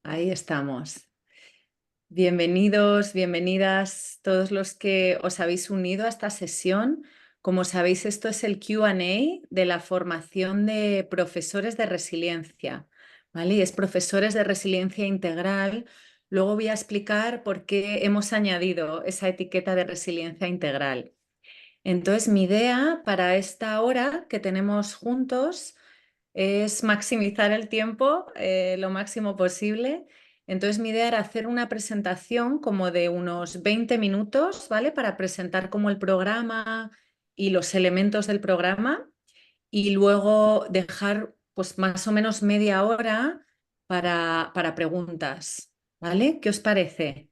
Ahí estamos. Bienvenidos, bienvenidas todos los que os habéis unido a esta sesión. Como sabéis, esto es el Q&A de la formación de profesores de resiliencia, ¿vale? Y es profesores de resiliencia integral. Luego voy a explicar por qué hemos añadido esa etiqueta de resiliencia integral. Entonces, mi idea para esta hora que tenemos juntos es maximizar el tiempo lo máximo posible. Entonces mi idea era hacer una presentación como de unos 20 minutos, ¿vale? Para presentar como el programa y los elementos del programa y luego dejar pues más o menos media hora para preguntas, ¿vale? ¿Qué os parece?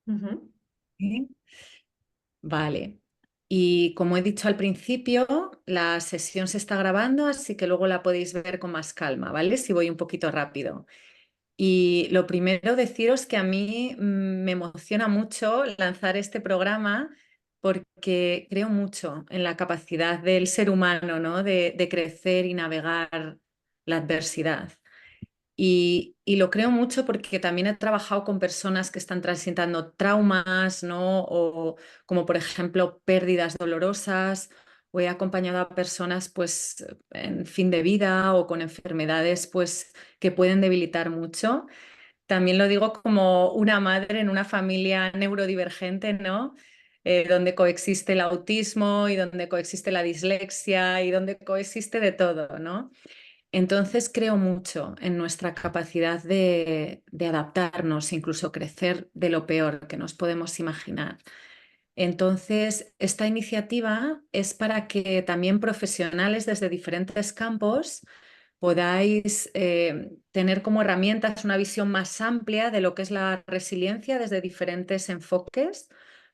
Ujú. ¿Sí? Vale. Y como he dicho al principio, la sesión se está grabando, así que luego la podéis ver con más calma, ¿vale? Si voy un poquito rápido. Y lo primero, deciros que a mí me emociona mucho lanzar este programa porque creo mucho en la capacidad del ser humano, ¿no? De crecer y navegar la adversidad. Y lo creo mucho porque también he trabajado con personas que están transitando traumas, ¿no? O como por ejemplo pérdidas dolorosas, o he acompañado a personas pues en fin de vida o con enfermedades pues que pueden debilitar mucho. También lo digo como una madre en una familia neurodivergente, ¿no? Donde coexiste el autismo y donde coexiste la dislexia y donde coexiste de todo, ¿no? Entonces creo mucho en nuestra capacidad de adaptarnos, incluso crecer de lo peor que nos podemos imaginar. Entonces, esta iniciativa es para que también profesionales desde diferentes campos podáis tener como herramientas una visión más amplia de lo que es la resiliencia desde diferentes enfoques,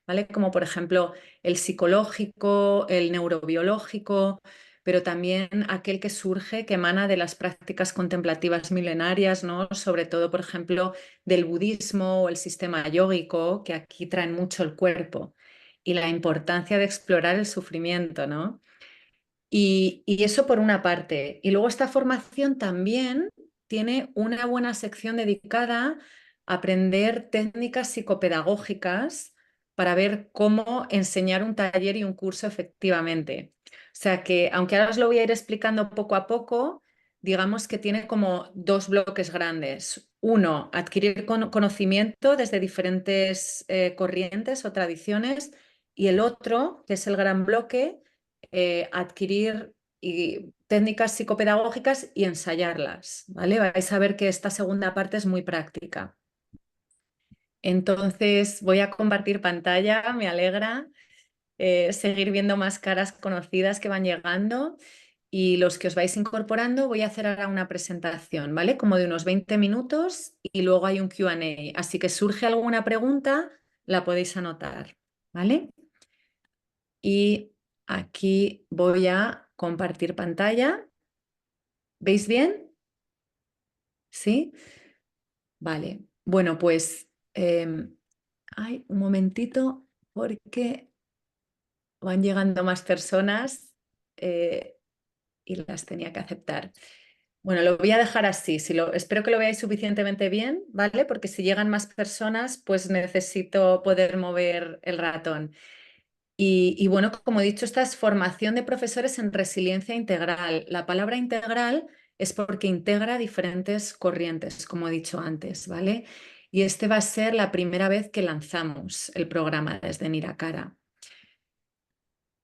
¿vale? Como por ejemplo el psicológico, el neurobiológico, pero también aquel que surge, que emana de las prácticas contemplativas milenarias, ¿no? Sobre todo, por ejemplo, del budismo o el sistema yógico, que aquí traen mucho el cuerpo, y la importancia de explorar el sufrimiento, ¿no? Y eso por una parte. Y luego esta formación también tiene una buena sección dedicada a aprender técnicas psicopedagógicas para ver cómo enseñar un taller y un curso efectivamente. O sea que, aunque ahora os lo voy a ir explicando poco a poco, digamos que tiene como dos bloques grandes. Uno, adquirir conocimiento desde diferentes corrientes o tradiciones, y el otro, que es el gran bloque, adquirir técnicas psicopedagógicas y ensayarlas, ¿vale? Vais a ver que esta segunda parte es muy práctica. Entonces voy a compartir pantalla, me alegra seguir viendo más caras conocidas que van llegando, y los que os vais incorporando voy a hacer ahora una presentación, ¿vale? Como de unos 20 minutos y luego hay un Q&A, así que surge alguna pregunta, la podéis anotar, ¿vale? Y aquí voy a compartir pantalla. ¿Veis bien? ¿Sí? Vale. Bueno, pues ay, un momentito porque van llegando más personas eh, y las tenía que aceptar. Bueno, lo voy a dejar así. Espero que lo veáis suficientemente bien, ¿vale? Porque si llegan más personas, pues necesito poder mover el ratón. Y bueno, como he dicho, esta es formación de profesores en resiliencia integral. La palabra integral es porque integra diferentes corrientes, como he dicho antes, ¿vale? Y este va a ser la primera vez que lanzamos el programa desde Niracara.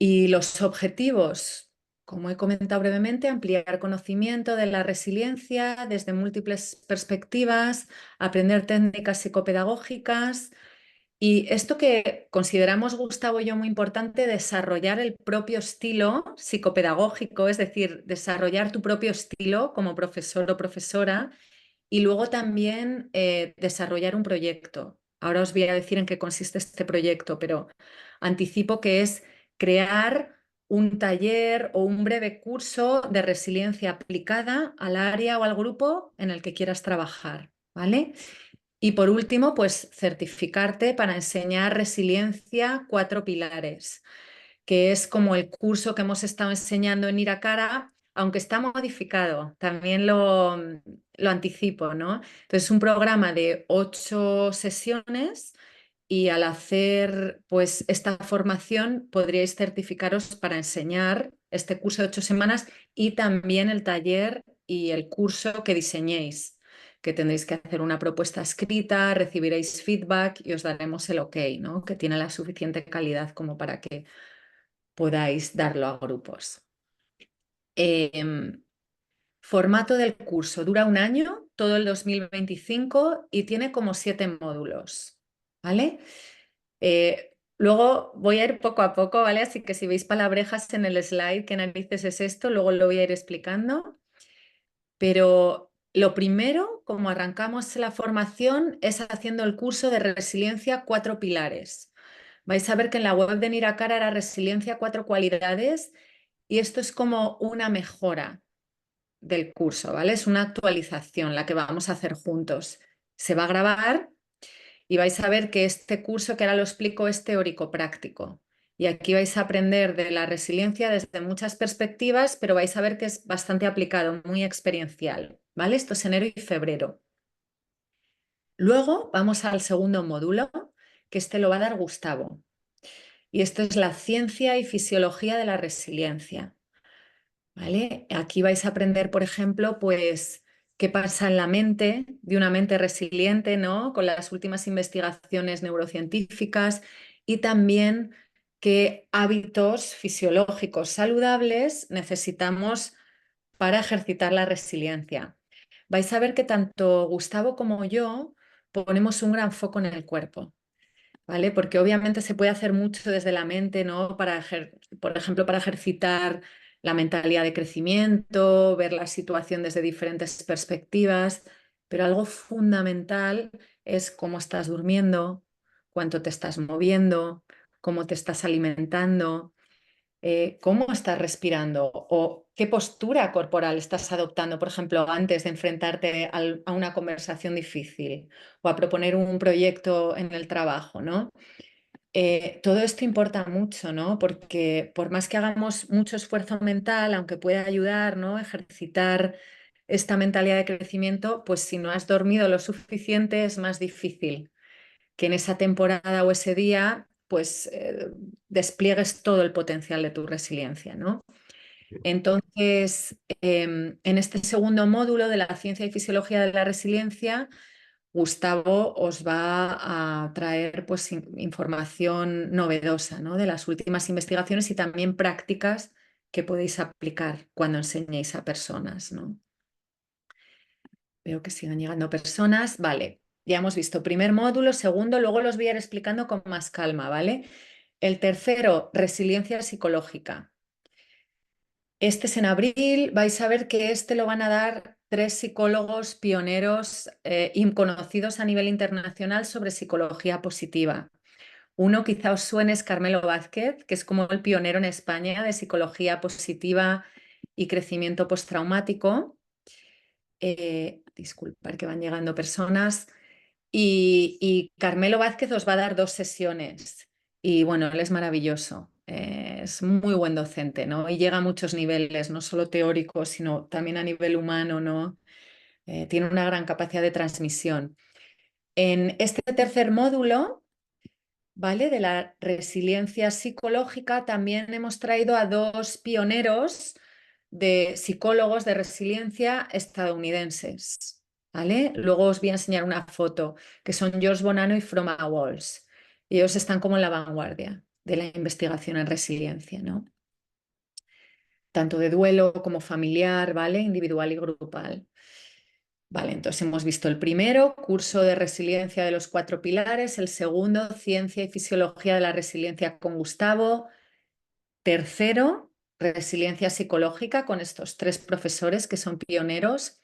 Y los objetivos, como he comentado brevemente, ampliar conocimiento de la resiliencia desde múltiples perspectivas, aprender técnicas psicopedagógicas. Y esto que consideramos, Gustavo y yo, muy importante, desarrollar el propio estilo psicopedagógico, es decir, desarrollar tu propio estilo como profesor o profesora, y luego también desarrollar un proyecto. Ahora os voy a decir en qué consiste este proyecto, pero anticipo que es crear un taller o un breve curso de resiliencia aplicada al área o al grupo en el que quieras trabajar, ¿vale? Y por último, pues certificarte para enseñar resiliencia 4 pilares, que es como el curso que hemos estado enseñando en Iracara aunque está modificado, también lo anticipo, ¿no? Entonces es un programa de 8 sesiones y al hacer pues esta formación podríais certificaros para enseñar este curso de 8 semanas y también el taller y el curso que diseñéis, que tendréis que hacer una propuesta escrita, recibiréis feedback y os daremos el ok, ¿no? Que tiene la suficiente calidad como para que podáis darlo a grupos. Formato del curso, dura un año, todo el 2025 y tiene como 7 módulos, ¿vale? Luego voy a ir poco a poco, ¿vale? Así que si veis palabrejas en el slide, ¿qué narices es esto? Luego lo voy a ir explicando. Pero lo primero, como arrancamos la formación, es haciendo el curso de resiliencia 4 pilares. Vais a ver que en la web de Niracara era resiliencia 4 cualidades y esto es como una mejora del curso, ¿vale? Es una actualización la que vamos a hacer juntos. Se va a grabar y vais a ver que este curso, que ahora lo explico, es teórico-práctico. Y aquí vais a aprender de la resiliencia desde muchas perspectivas, pero vais a ver que es bastante aplicado, muy experiencial, ¿vale? Esto es enero y febrero. Luego vamos al segundo módulo, que este lo va a dar Gustavo. Y esto es la ciencia y fisiología de la resiliencia. ¿Vale? Aquí vais a aprender, por ejemplo, pues qué pasa en la mente de una mente resiliente, ¿no? Con las últimas investigaciones neurocientíficas y también qué hábitos fisiológicos saludables necesitamos para ejercitar la resiliencia. Vais a ver que tanto Gustavo como yo ponemos un gran foco en el cuerpo. ¿Vale? Porque obviamente se puede hacer mucho desde la mente, ¿no? Por ejemplo, para ejercitar la mentalidad de crecimiento, ver la situación desde diferentes perspectivas, pero algo fundamental es cómo estás durmiendo, cuánto te estás moviendo, cómo te estás alimentando, cómo estás respirando o qué postura corporal estás adoptando, por ejemplo, antes de enfrentarte a una conversación difícil o a proponer un proyecto en el trabajo, ¿no? Todo esto importa mucho, ¿no? Porque por más que hagamos mucho esfuerzo mental, aunque pueda ayudar, ¿no? Ejercitar esta mentalidad de crecimiento, pues si no has dormido lo suficiente es más difícil que en esa temporada o ese día pues despliegues todo el potencial de tu resiliencia, ¿no? Entonces, en este segundo módulo de la ciencia y fisiología de la resiliencia, Gustavo os va a traer pues, información novedosa, ¿no? De las últimas investigaciones y también prácticas que podéis aplicar cuando enseñéis a personas, ¿no? Veo que siguen llegando personas. Vale, ya hemos visto primer módulo, segundo, luego los voy a ir explicando con más calma, ¿vale? El tercero, resiliencia psicológica. Este es en abril, vais a ver que este lo van a dar 3 psicólogos pioneros y conocidos a nivel internacional sobre psicología positiva. Uno quizá os suene es Carmelo Vázquez, que es como el pionero en España de psicología positiva y crecimiento postraumático. Disculpad que van llegando personas. Y Carmelo Vázquez os va a dar 2 sesiones. Y bueno, él es maravilloso. Es muy buen docente, ¿no? Y llega a muchos niveles, no solo teóricos, sino también a nivel humano, ¿no? Tiene una gran capacidad de transmisión. En este tercer módulo, ¿vale? De la resiliencia psicológica, también hemos traído a 2 pioneros de psicólogos de resiliencia estadounidenses, ¿vale? Luego os voy a enseñar una foto, que son George Bonanno y Froma Walls. Y ellos están como en la vanguardia de la investigación en resiliencia, ¿no? Tanto de duelo como familiar, ¿vale? Individual y grupal. Vale, entonces hemos visto el primero, curso de resiliencia de los 4 pilares, el segundo, ciencia y fisiología de la resiliencia con Gustavo, tercero, resiliencia psicológica con estos 3 profesores que son pioneros.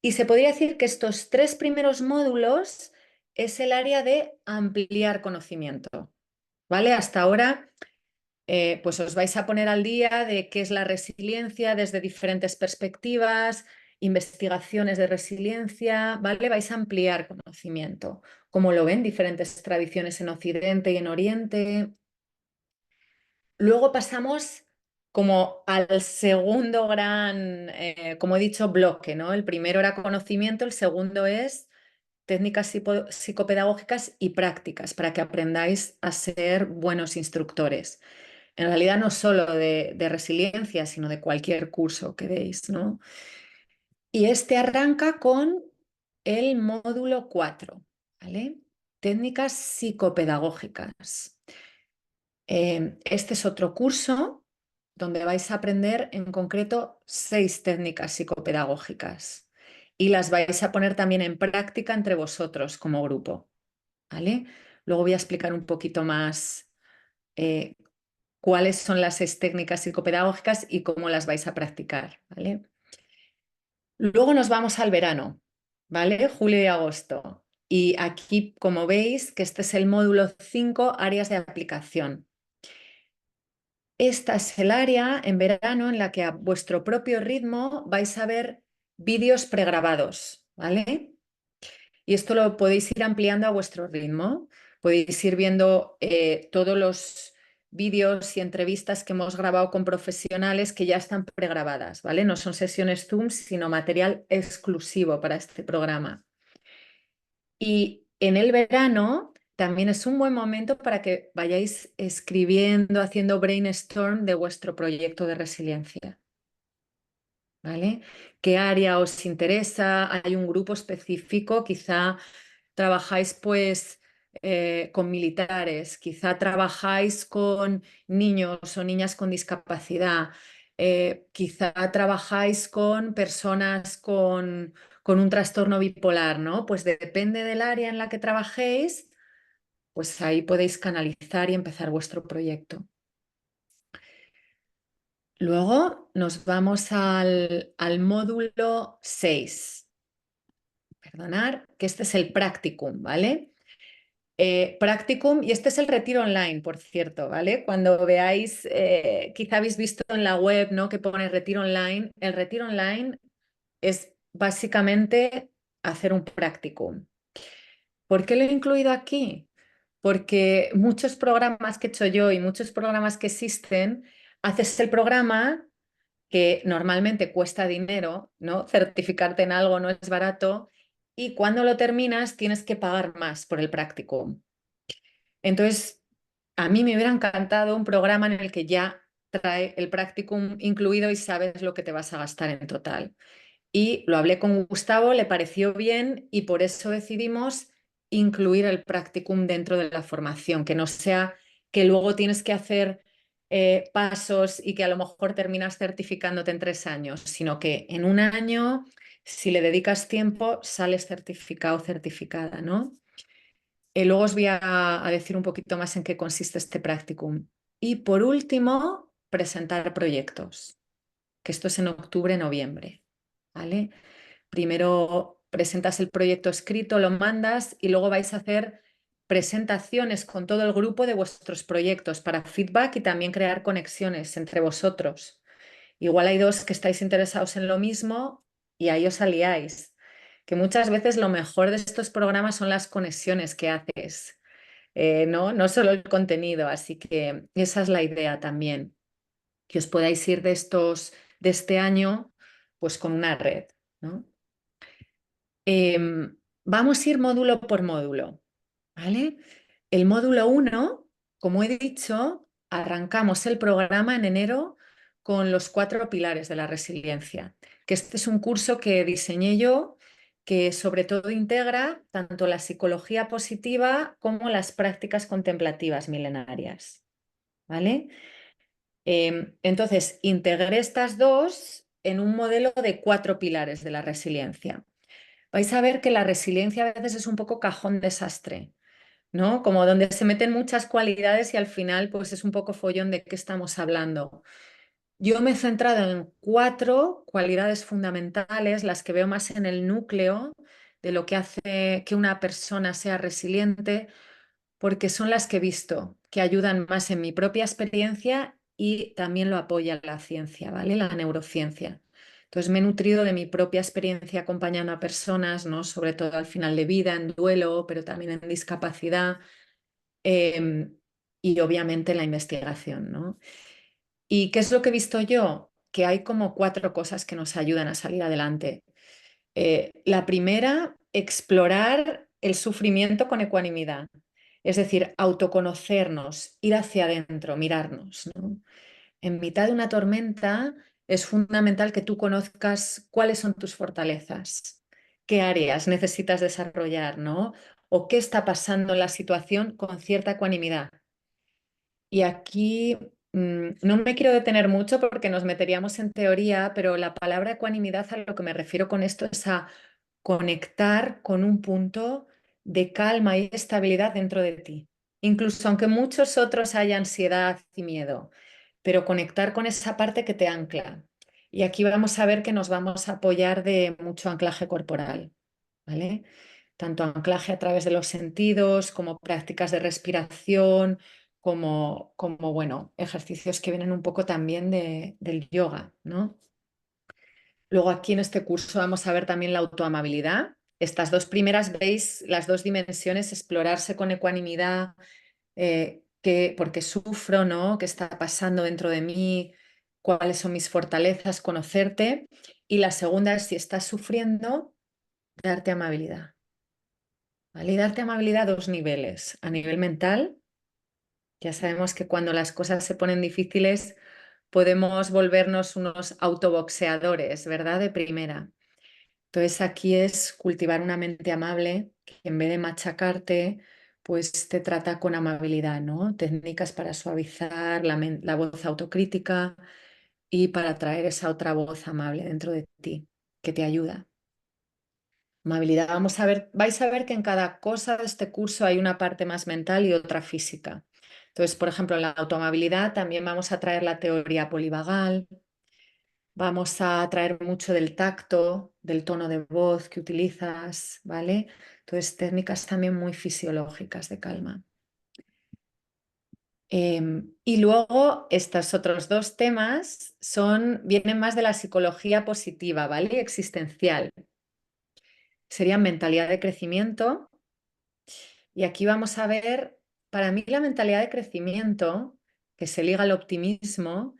Y se podría decir que estos 3 primeros módulos es el área de ampliar conocimiento, ¿vale? Hasta ahora pues os vais a poner al día de qué es la resiliencia desde diferentes perspectivas, investigaciones de resiliencia, ¿vale? Vais a ampliar conocimiento, como lo ven diferentes tradiciones en Occidente y en Oriente. Luego pasamos como al segundo gran, como he dicho, bloque, ¿no? El primero era conocimiento, el segundo es técnicas psicopedagógicas y prácticas para que aprendáis a ser buenos instructores. En realidad no solo de resiliencia, sino de cualquier curso que deis, ¿no? Y este arranca con el módulo 4, ¿vale? Técnicas psicopedagógicas. Este es otro curso donde vais a aprender en concreto 6 técnicas psicopedagógicas y las vais a poner también en práctica entre vosotros como grupo, ¿vale? Luego voy a explicar un poquito más eh, cuáles son las 6 técnicas psicopedagógicas y cómo las vais a practicar, ¿vale? Luego nos vamos al verano, ¿vale? Julio y agosto. Y aquí, como veis, que este es el módulo 5, áreas de aplicación. Esta es el área en verano en la que a vuestro propio ritmo vais a ver vídeos pregrabados, ¿vale? Y esto lo podéis ir ampliando a vuestro ritmo. Podéis ir viendo todos los vídeos y entrevistas que hemos grabado con profesionales que ya están pregrabadas, ¿vale? No son sesiones Zoom, sino material exclusivo para este programa. Y en el verano también es un buen momento para que vayáis escribiendo, haciendo brainstorm de vuestro proyecto de resiliencia, ¿vale? ¿Qué área os interesa? ¿Hay un grupo específico? Quizá trabajáis pues con militares, quizá trabajáis con niños o niñas con discapacidad, quizá trabajáis con personas con un trastorno bipolar, ¿no? Pues depende del área en la que trabajéis, pues ahí podéis canalizar y empezar vuestro proyecto. Luego nos vamos al módulo 6. Perdonar, que este es el practicum, ¿vale? Practicum, y este es el retiro online, por cierto, ¿vale? Cuando veáis, quizá habéis visto en la web, ¿no? Que pone retiro online. El retiro online es básicamente hacer un practicum. ¿Por qué lo he incluido aquí? Porque muchos programas que he hecho yo y muchos programas que existen, haces el programa que normalmente cuesta dinero, ¿no? Certificarte en algo no es barato y cuando lo terminas tienes que pagar más por el practicum. Entonces, a mí me hubiera encantado un programa en el que ya trae el practicum incluido y sabes lo que te vas a gastar en total. Y lo hablé con Gustavo, le pareció bien y por eso decidimos incluir el practicum dentro de la formación, que no sea que luego tienes que hacer pasos y que a lo mejor terminas certificándote en 3 años, sino que en un año, si le dedicas tiempo, sales certificado o certificada, ¿no? Luego os voy a decir un poquito más en qué consiste este practicum. Y por último, presentar proyectos, que esto es en octubre, noviembre, ¿vale? Primero presentas el proyecto escrito, lo mandas y luego vais a hacer presentaciones con todo el grupo de vuestros proyectos para feedback y también crear conexiones entre vosotros. Igual hay dos que estáis interesados en lo mismo y ahí os aliáis. Que muchas veces lo mejor de estos programas son las conexiones que haces, ¿no? No solo el contenido. Así que esa es la idea también, que os podáis ir de este año, pues con una red, ¿no? Vamos a ir módulo por módulo, ¿vale? El módulo 1, como he dicho, arrancamos el programa en enero con los 4 pilares de la resiliencia, que este es un curso que diseñé yo, que sobre todo integra tanto la psicología positiva como las prácticas contemplativas milenarias, ¿vale? Entonces, integré estas dos en un modelo de 4 pilares de la resiliencia. Vais a ver que la resiliencia a veces es un poco cajón desastre, ¿no? Como donde se meten muchas cualidades y al final pues es un poco follón de qué estamos hablando. Yo me he centrado en 4 cualidades fundamentales, las que veo más en el núcleo de lo que hace que una persona sea resiliente, porque son las que he visto que ayudan más en mi propia experiencia y también lo apoya la ciencia, ¿vale? La neurociencia. Entonces me he nutrido de mi propia experiencia acompañando a personas, ¿no? Sobre todo al final de vida, en duelo, pero también en discapacidad y obviamente la investigación, ¿no? ¿Y qué es lo que he visto yo? Que hay como 4 cosas que nos ayudan a salir adelante. La primera, explorar el sufrimiento con ecuanimidad. Es decir, autoconocernos, ir hacia adentro, mirarnos, ¿no? En mitad de una tormenta es fundamental que tú conozcas cuáles son tus fortalezas, qué áreas necesitas desarrollar, ¿no? O qué está pasando en la situación con cierta ecuanimidad. Y aquí no me quiero detener mucho porque nos meteríamos en teoría, pero la palabra ecuanimidad, a lo que me refiero con esto es a conectar con un punto de calma y estabilidad dentro de ti. Incluso aunque muchos otros haya ansiedad y miedo, pero conectar con esa parte que te ancla. Y aquí vamos a ver que nos vamos a apoyar de mucho anclaje corporal, ¿vale? Tanto anclaje a través de los sentidos, como prácticas de respiración, como bueno, ejercicios que vienen un poco también del yoga, ¿no? Luego aquí en este curso vamos a ver también la autoamabilidad. Estas 2 primeras veis las 2 dimensiones, explorarse con ecuanimidad, porque sufro, ¿no? ¿Qué está pasando dentro de mí? ¿Cuáles son mis fortalezas? Conocerte. Y la segunda es si estás sufriendo, darte amabilidad. ¿Vale? Y darte amabilidad a 2 niveles. A nivel mental, ya sabemos que cuando las cosas se ponen difíciles podemos volvernos unos autoboxeadores, ¿verdad? De primera. Entonces aquí es cultivar una mente amable que en vez de machacarte, pues te trata con amabilidad, ¿no? Técnicas para suavizar la voz autocrítica y para traer esa otra voz amable dentro de ti que te ayuda. Amabilidad. Vamos a ver, vais a ver que en cada cosa de este curso hay una parte más mental y otra física. Entonces, por ejemplo, en la autoamabilidad también vamos a traer la teoría polivagal. Vamos a traer mucho del tacto, del tono de voz que utilizas, ¿vale? Entonces, técnicas también muy fisiológicas de calma. Y luego, estos otros 2 temas vienen más de la psicología positiva, ¿vale? Existencial. Serían mentalidad de crecimiento. Y aquí vamos a ver, para mí la mentalidad de crecimiento, que se liga al optimismo,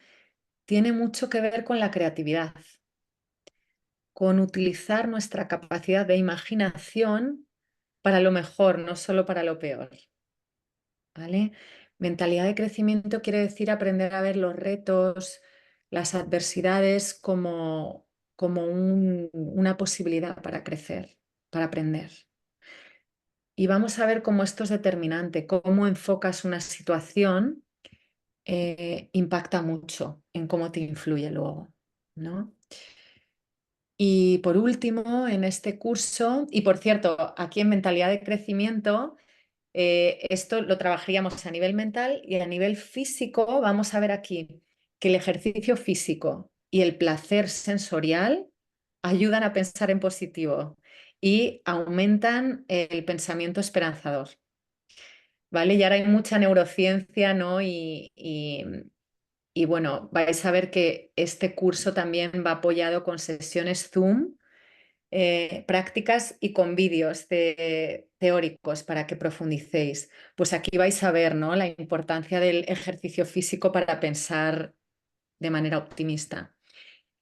tiene mucho que ver con la creatividad, con utilizar nuestra capacidad de imaginación para lo mejor, no solo para lo peor, ¿vale? Mentalidad de crecimiento quiere decir aprender a ver los retos, las adversidades como una posibilidad para crecer, para aprender. Y vamos a ver cómo esto es determinante, cómo enfocas una situación impacta mucho en cómo te influye luego, ¿no? Y por último, en este curso, y por cierto, aquí en mentalidad de crecimiento, esto lo trabajaríamos a nivel mental y a nivel físico vamos a ver aquí que el ejercicio físico y el placer sensorial ayudan a pensar en positivo y aumentan el pensamiento esperanzador, ¿vale? Y ahora hay mucha neurociencia, ¿no? Y bueno, vais a ver que este curso también va apoyado con sesiones Zoom, prácticas y con vídeos teóricos para que profundicéis. Pues aquí vais a ver, ¿no? La importancia del ejercicio físico para pensar de manera optimista.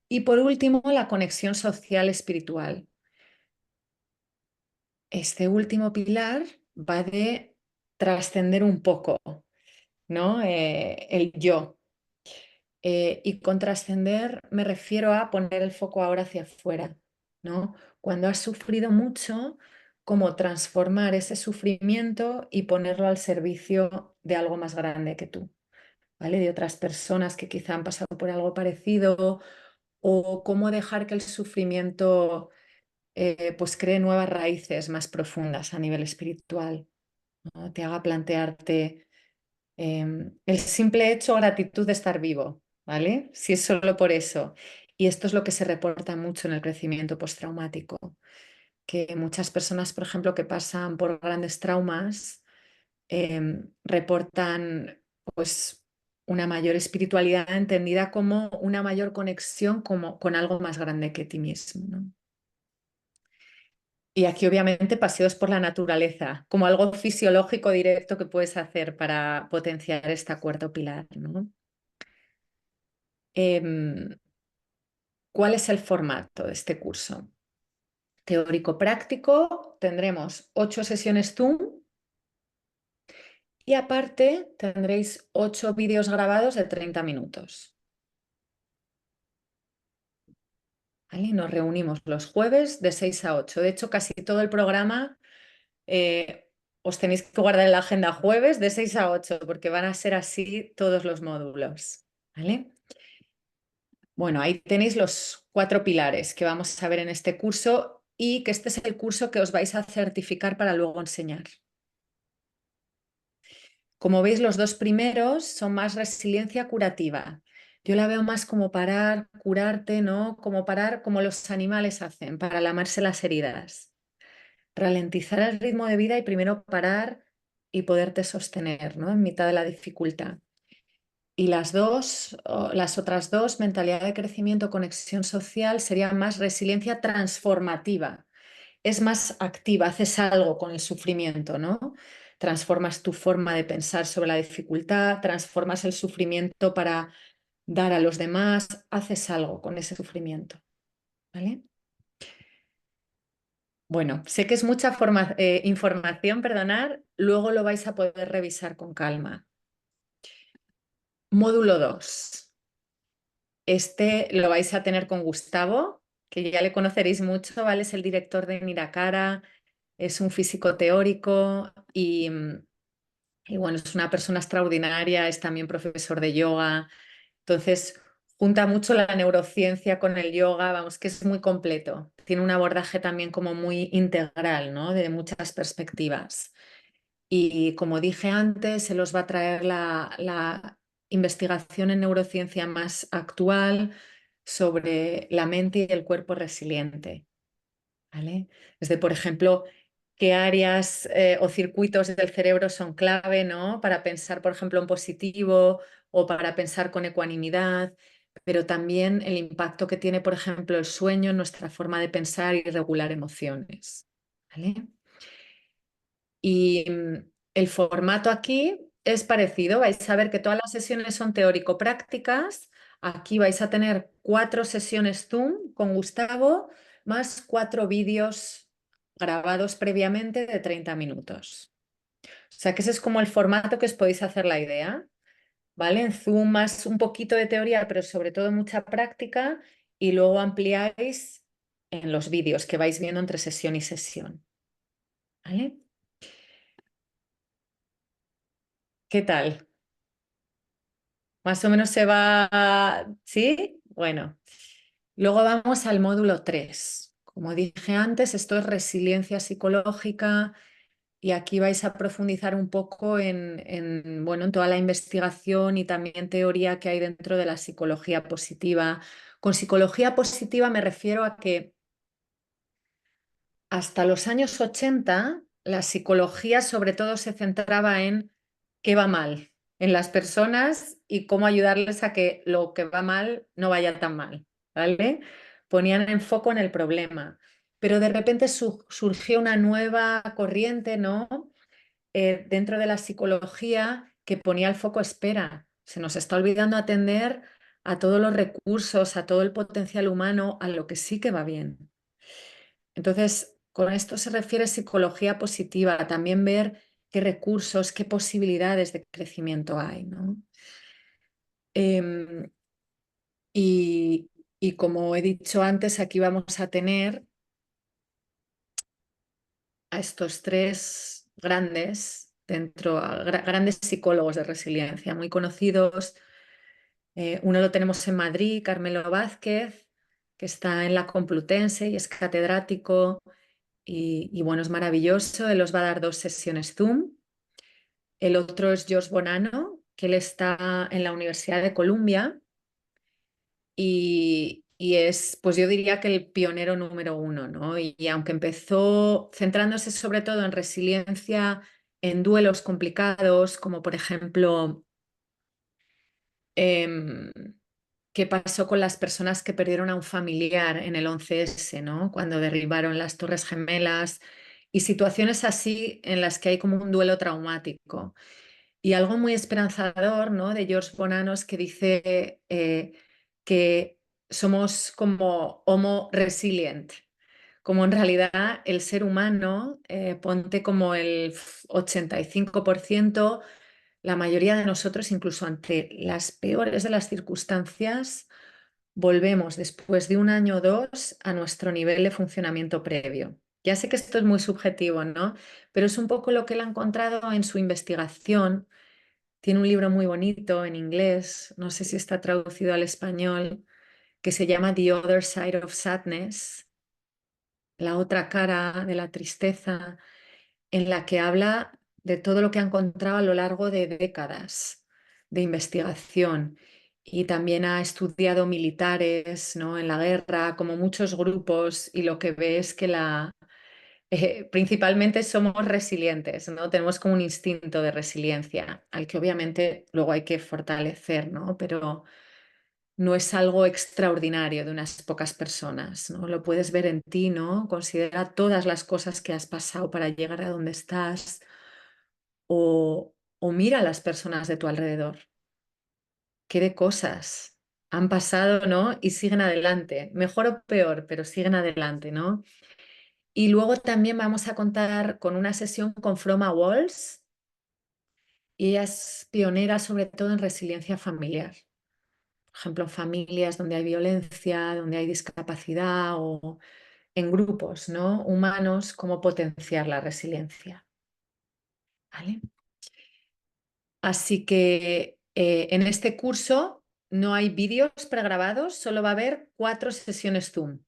Y por último, la conexión social espiritual. Este último pilar va de trascender un poco, ¿no? El yo. Y con trascender me refiero a poner el foco ahora hacia afuera, ¿no? Cuando has sufrido mucho, cómo transformar ese sufrimiento y ponerlo al servicio de algo más grande que tú, ¿vale? De otras personas que quizá han pasado por algo parecido, o cómo dejar que el sufrimiento pues cree nuevas raíces más profundas a nivel espiritual, ¿no? Te haga plantearte el simple hecho, gratitud de estar vivo, ¿vale? Si es solo por eso. Y esto es lo que se reporta mucho en el crecimiento postraumático, que muchas personas, por ejemplo, que pasan por grandes traumas, reportan pues una mayor espiritualidad entendida como una mayor conexión con algo más grande que ti mismo, ¿no? Y aquí obviamente paseos por la naturaleza, como algo fisiológico directo que puedes hacer para potenciar esta cuarto pilar, ¿no? ¿Cuál es el formato de este curso? Teórico-práctico, tendremos 8 sesiones Zoom y aparte tendréis 8 vídeos grabados de 30 minutos. ¿Vale? Nos reunimos los jueves de 6 a 8. De hecho, casi todo el programa os tenéis que guardar en la agenda jueves de 6 a 8 porque van a ser así todos los módulos. ¿Vale? Bueno, ahí tenéis los 4 pilares que vamos a ver en este curso y que este es el curso que os vais a certificar para luego enseñar. Como veis, los 2 primeros son más resiliencia curativa. Yo la veo más como parar, curarte, ¿no? Como parar como los animales hacen para lamerse las heridas. Ralentizar el ritmo de vida y primero parar y poderte sostener, ¿no? En mitad de la dificultad. Y las otras dos, mentalidad de crecimiento, conexión social, serían más resiliencia transformativa. Es más activa, haces algo con el sufrimiento, ¿no? Transformas tu forma de pensar sobre la dificultad, transformas el sufrimiento para dar a los demás, haces algo con ese sufrimiento, ¿vale? Bueno, sé que es mucha información, perdonad, luego lo vais a poder revisar con calma. Módulo 2. Este lo vais a tener con Gustavo, que ya le conoceréis mucho, ¿vale? Es el director de Miracara, es un físico teórico y bueno, es una persona extraordinaria, es también profesor de yoga. Entonces, junta mucho la neurociencia con el yoga, vamos, que es muy completo. Tiene un abordaje también como muy integral, ¿no? De muchas perspectivas. Y como dije antes, se los va a traer la investigación en neurociencia más actual sobre la mente y el cuerpo resiliente, ¿vale? Desde, por ejemplo, qué áreas o circuitos del cerebro son clave, ¿no? Para pensar, por ejemplo, en positivo o para pensar con ecuanimidad, pero también el impacto que tiene, por ejemplo, el sueño en nuestra forma de pensar y regular emociones, ¿vale? Y el formato aquí es parecido, vais a ver que todas las sesiones son teórico-prácticas. Aquí vais a tener 4 sesiones Zoom con Gustavo, más 4 vídeos grabados previamente de 30 minutos. O sea que ese es como el formato que os podéis hacer la idea, ¿vale? En Zoom más un poquito de teoría, pero sobre todo mucha práctica y luego ampliáis en los vídeos que vais viendo entre sesión y sesión, ¿vale? ¿Qué tal? Más o menos se va, ¿sí? Bueno, luego vamos al módulo 3. Como dije antes, esto es resiliencia psicológica y aquí vais a profundizar un poco bueno, en toda la investigación y también teoría que hay dentro de la psicología positiva. Con psicología positiva me refiero a que hasta los años 80 la psicología sobre todo se centraba en qué va mal en las personas y cómo ayudarles a que lo que va mal no vaya tan mal, ¿vale? Ponían en foco en el problema, pero de repente surgió una nueva corriente, ¿no? Dentro de la psicología que ponía el foco, espera, se nos está olvidando atender a todos los recursos, a todo el potencial humano, a lo que sí que va bien. Entonces, con esto se refiere psicología positiva, también ver qué recursos, qué posibilidades de crecimiento hay, ¿no? Em, y, y como he dicho antes, aquí vamos a tener a estos 3 grandes grandes psicólogos de resiliencia, muy conocidos. Uno lo tenemos en Madrid, Carmelo Vázquez, que está en la Complutense y es catedrático y bueno, es maravilloso. Él os va a dar 2 sesiones Zoom. El otro es Josh Bonanno, que él está en la Universidad de Columbia y es, pues yo diría que el pionero número 1, ¿no? Y aunque empezó centrándose sobre todo en resiliencia en duelos complicados, como por ejemplo, em, qué pasó con las personas que perdieron a un familiar en el 11S, ¿no? Cuando derribaron las Torres Gemelas y situaciones así en las que hay como un duelo traumático. Y algo muy esperanzador, ¿no? De George Bonanos que dice que somos como Homo resilient, como en realidad el ser humano, ponte como el 85%, la mayoría de nosotros, incluso ante las peores de las circunstancias, volvemos después de un año o dos a nuestro nivel de funcionamiento previo. Ya sé que esto es muy subjetivo, ¿no? Pero es un poco lo que él ha encontrado en su investigación. Tiene un libro muy bonito en inglés, no sé si está traducido al español, que se llama The Other Side of Sadness, la otra cara de la tristeza, en la que habla de todo lo que ha encontrado a lo largo de décadas de investigación. Y también ha estudiado militares, ¿no? En la guerra, como muchos grupos, y lo que ve es que principalmente somos resilientes, ¿no? Tenemos como un instinto de resiliencia, al que obviamente luego hay que fortalecer, ¿no? Pero no es algo extraordinario de unas pocas personas, ¿no? Lo puedes ver en ti, ¿no? Considera todas las cosas que has pasado para llegar a donde estás o mira a las personas de tu alrededor. ¿Qué de cosas han pasado, ¿no? Y siguen adelante, mejor o peor, pero siguen adelante, ¿no? Y luego también vamos a contar con una sesión con Froma Walls, y ella es pionera sobre todo en resiliencia familiar. Por ejemplo, en familias donde hay violencia, donde hay discapacidad o en grupos, ¿no? Humanos, cómo potenciar la resiliencia. ¿Vale? Así que en este curso no hay vídeos pregrabados, solo va a haber 4 sesiones Zoom,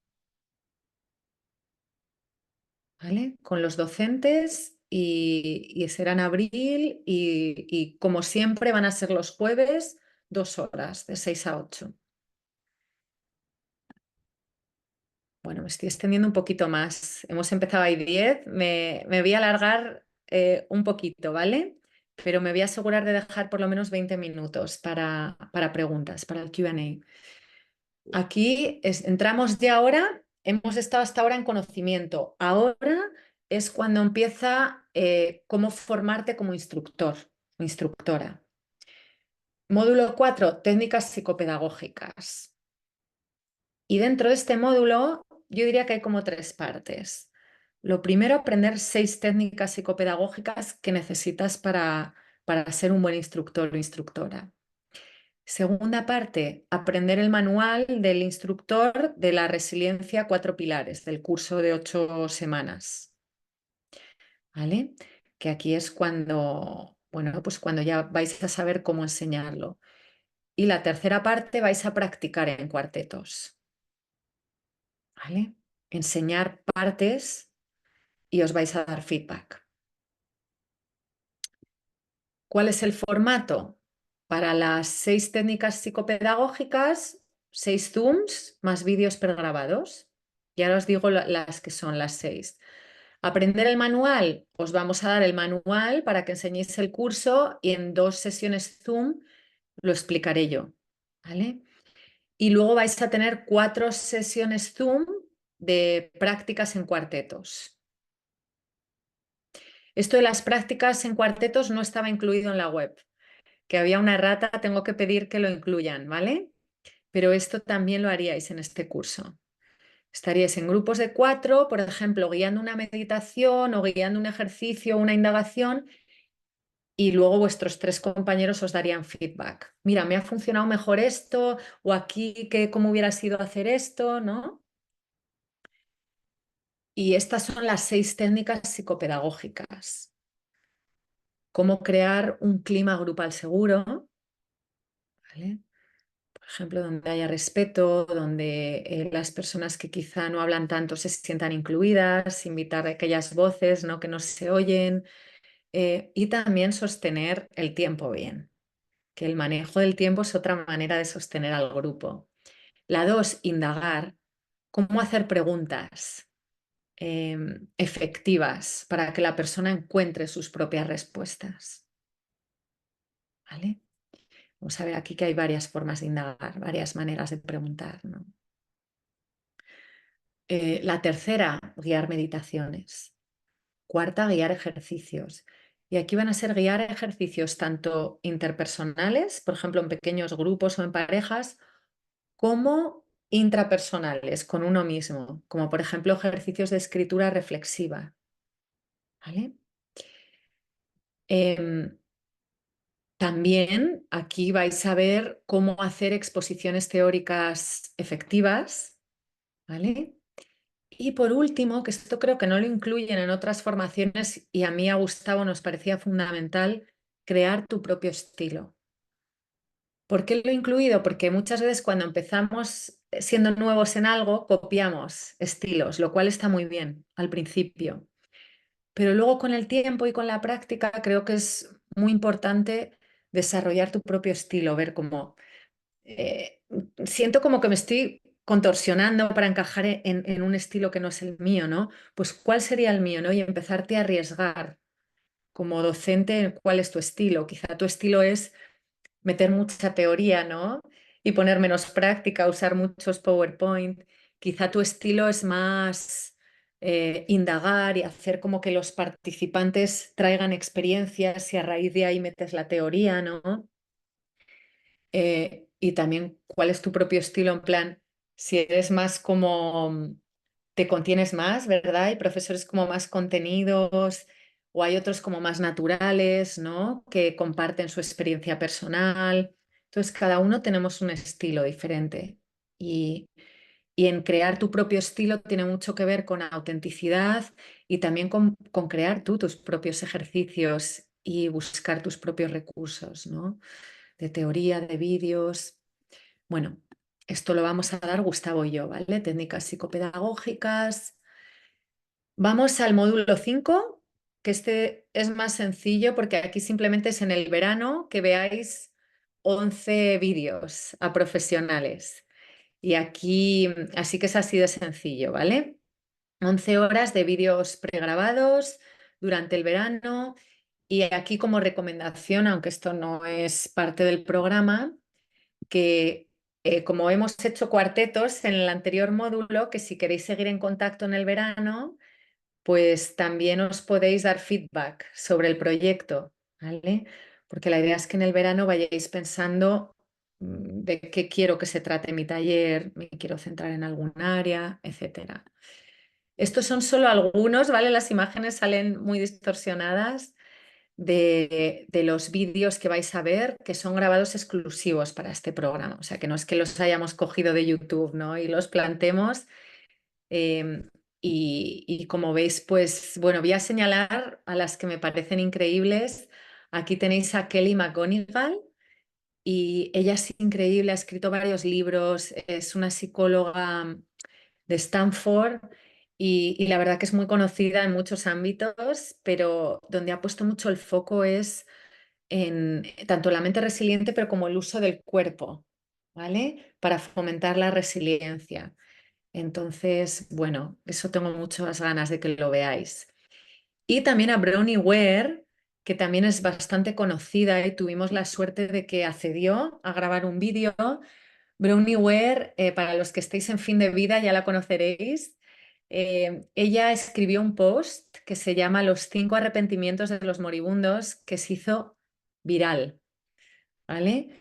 ¿vale? Con los docentes y será en abril y como siempre van a ser los jueves 2 horas, de 6 a 8. Bueno, me estoy extendiendo un poquito más. Hemos empezado ahí 10, me voy a alargar un poquito, ¿vale? Pero me voy a asegurar de dejar por lo menos 20 minutos para preguntas, para el Q&A. Aquí entramos ya ahora, hemos estado hasta ahora en conocimiento. Ahora es cuando empieza cómo formarte como instructor o instructora. Módulo 4, técnicas psicopedagógicas. Y dentro de este módulo, yo diría que hay como 3 partes. Lo primero, aprender 6 técnicas psicopedagógicas que necesitas para ser un buen instructor o instructora. Segunda parte, aprender el manual del instructor de la resiliencia 4 pilares del curso de 8 semanas. ¿Vale? Que aquí es cuando, bueno, pues cuando ya vais a saber cómo enseñarlo. Y la tercera parte vais a practicar en cuartetos. ¿Vale? Enseñar partes y os vais a dar feedback. ¿Cuál es el formato? Para las 6 técnicas psicopedagógicas, 6 Zooms más vídeos pregrabados. Y ahora os digo las que son las 6. Aprender el manual, os vamos a dar el manual para que enseñéis el curso y en 2 sesiones Zoom lo explicaré yo. ¿Vale? Y luego vais a tener 4 sesiones Zoom de prácticas en cuartetos. Esto de las prácticas en cuartetos no estaba incluido en la web, que había una errata, tengo que pedir que lo incluyan, ¿vale? Pero esto también lo haríais en este curso. Estaríais en grupos de 4, por ejemplo, guiando una meditación o guiando un ejercicio o una indagación, y luego vuestros 3 compañeros os darían feedback. Mira, me ha funcionado mejor esto, o aquí, ¿cómo hubiera sido hacer esto? ¿No? Y estas son las 6 técnicas psicopedagógicas. Cómo crear un clima grupal seguro, ¿vale? Por ejemplo, donde haya respeto, donde las personas que quizá no hablan tanto se sientan incluidas, invitar a aquellas voces, ¿no? Que no se oyen, y también sostener el tiempo bien, que el manejo del tiempo es otra manera de sostener al grupo. La 2, indagar, cómo hacer preguntas efectivas para que la persona encuentre sus propias respuestas. ¿Vale? Vamos a ver aquí que hay varias formas de indagar, varias maneras de preguntar, ¿no? La tercera, guiar meditaciones. Cuarta, guiar ejercicios. Y aquí van a ser guiar ejercicios tanto interpersonales, por ejemplo, en pequeños grupos o en parejas, como intrapersonales con uno mismo, como por ejemplo ejercicios de escritura reflexiva. ¿Vale? Em, También aquí vais a ver cómo hacer exposiciones teóricas efectivas, ¿vale? Y por último, que esto creo que no lo incluyen en otras formaciones y a mí a Gustavo nos parecía fundamental, crear tu propio estilo. ¿Por qué lo he incluido? Porque muchas veces cuando empezamos siendo nuevos en algo, copiamos estilos, lo cual está muy bien al principio. Pero luego con el tiempo y con la práctica creo que es muy importante desarrollar tu propio estilo, ver cómo eh, siento como que me estoy contorsionando para encajar en un estilo que no es el mío, ¿no? Pues ¿cuál sería el mío, ¿no? Y empezarte a arriesgar como docente, ¿cuál es tu estilo? Quizá tu estilo es meter mucha teoría, ¿no? Y poner menos práctica, usar muchos PowerPoint. Quizá tu estilo es más indagar y hacer como que los participantes traigan experiencias y a raíz de ahí metes la teoría, ¿no? Y también cuál es tu propio estilo, en plan, si eres más como, te contienes más, ¿verdad? Hay profesores como más contenidos o hay otros como más naturales, ¿no? Que comparten su experiencia personal. Entonces, cada uno tenemos un estilo diferente y en crear tu propio estilo tiene mucho que ver con autenticidad y también con crear tú tus propios ejercicios y buscar tus propios recursos, ¿no? De teoría, de vídeos. Bueno, esto lo vamos a dar Gustavo y yo, ¿vale? Técnicas psicopedagógicas. Vamos al módulo 5, que este es más sencillo porque aquí simplemente es en el verano que veáis 11 vídeos a profesionales. Y aquí, así que es así de sencillo, ¿vale? 11 horas de vídeos pregrabados durante el verano. Y aquí como recomendación, aunque esto no es parte del programa, que como hemos hecho cuartetos en el anterior módulo, que si queréis seguir en contacto en el verano, pues también os podéis dar feedback sobre el proyecto, ¿vale? Porque la idea es que en el verano vayáis pensando de qué quiero que se trate mi taller, me quiero centrar en algún área, etcétera. Estos son solo algunos, ¿vale? Las imágenes salen muy distorsionadas de los vídeos que vais a ver, que son grabados exclusivos para este programa. O sea, que no es que los hayamos cogido de YouTube, ¿no? Y los plantemos. eh, y como veis, pues bueno, voy a señalar a las que me parecen increíbles. Aquí tenéis a Kelly McGonigal y ella es increíble, ha escrito varios libros, es una psicóloga de Stanford y la verdad que es muy conocida en muchos ámbitos, pero donde ha puesto mucho el foco es en tanto la mente resiliente, pero como el uso del cuerpo, ¿vale? Para fomentar la resiliencia. Entonces, bueno, eso tengo muchas ganas de que lo veáis. Y también a Bronnie Ware, que también es bastante conocida y tuvimos la suerte de que accedió a grabar un vídeo. Bronnie Ware, para los que estéis en fin de vida, ya la conoceréis. Ella escribió un post que se llama Los 5 arrepentimientos de los moribundos, que se hizo viral, ¿vale?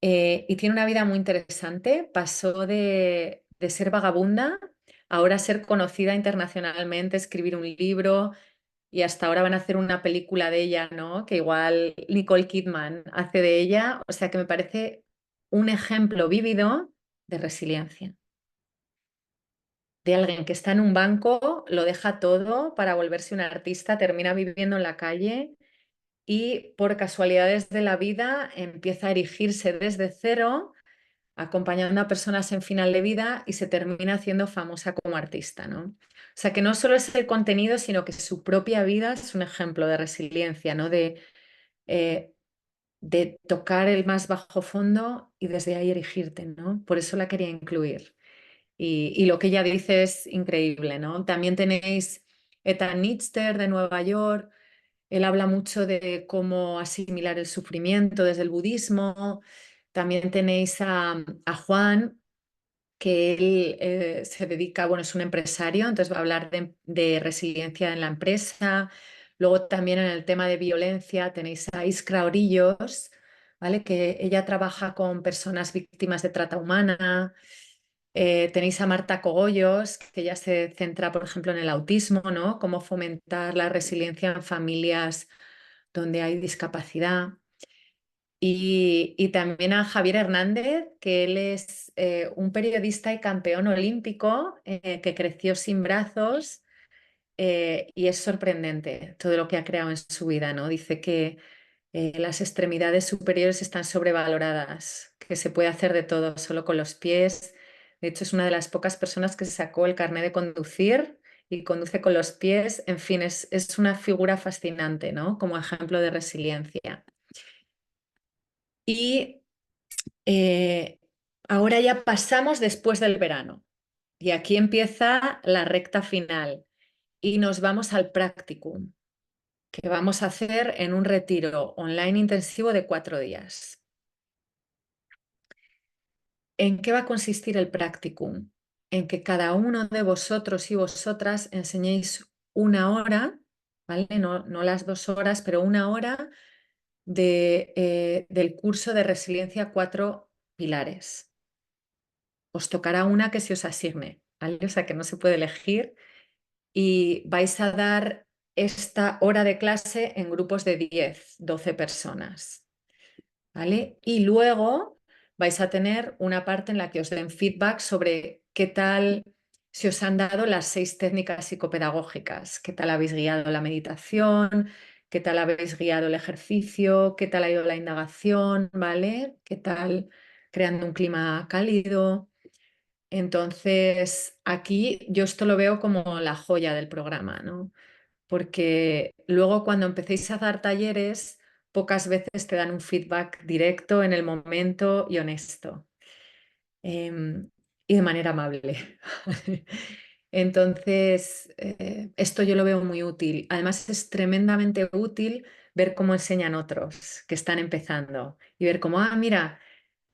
Y tiene una vida muy interesante. Pasó de ser vagabunda a ahora ser conocida internacionalmente, escribir un libro y hasta ahora van a hacer una película de ella, ¿no? Que igual Nicole Kidman hace de ella. O sea que me parece un ejemplo vívido de resiliencia. De alguien que está en un banco, lo deja todo para volverse un artista, termina viviendo en la calle y por casualidades de la vida empieza a erigirse desde cero, acompañando a personas en final de vida y se termina haciendo famosa como artista, ¿no? O sea que no solo es el contenido, sino que su propia vida es un ejemplo de resiliencia, ¿no? Eh, de tocar el más bajo fondo y desde ahí erigirte, ¿no? Por eso la quería incluir. Y lo que ella dice es increíble, ¿no? También tenéis Ethan Nichter de Nueva York. Él habla mucho de cómo asimilar el sufrimiento desde el budismo. También tenéis a Juan, que él se dedica, bueno, es un empresario, entonces va a hablar de resiliencia en la empresa. Luego también en el tema de violencia tenéis a Iskra Orillos, ¿vale? Que ella trabaja con personas víctimas de trata humana. Tenéis a Marta Cogollos, que ya se centra, por ejemplo, en el autismo, ¿no? Cómo fomentar la resiliencia en familias donde hay discapacidad. Y también a Javier Hernández, que él es un periodista y campeón olímpico que creció sin brazos y es sorprendente todo lo que ha creado en su vida, ¿no? Dice que las extremidades superiores están sobrevaloradas, que se puede hacer de todo solo con los pies. De hecho, es una de las pocas personas que sacó el carnet de conducir y conduce con los pies. En fin, es una figura fascinante, ¿no? Como ejemplo de resiliencia. Y eh, ahora ya pasamos después del verano y aquí empieza la recta final y nos vamos al practicum, que vamos a hacer en un retiro online intensivo de 4 días. ¿En qué va a consistir el practicum? En que cada uno de vosotros y vosotras enseñéis una hora, ¿vale? No las 2 horas, pero una hora del curso de Resiliencia 4 pilares. Os tocará una que se os asigne, ¿vale? O sea que no se puede elegir y vais a dar esta hora de clase en grupos de 10, 12 personas. ¿Vale? Y luego vais a tener una parte en la que os den feedback sobre qué tal se os han dado las 6 técnicas psicopedagógicas, qué tal habéis guiado la meditación, qué tal habéis guiado el ejercicio, qué tal ha ido la indagación, ¿vale? ¿Qué tal creando un clima cálido? Entonces, aquí yo esto lo veo como la joya del programa, ¿no? Porque luego cuando empecéis a dar talleres, pocas veces te dan un feedback directo en el momento y honesto, em, y de manera amable. Entonces, esto yo lo veo muy útil. Además, es tremendamente útil ver cómo enseñan otros que están empezando y ver cómo, mira,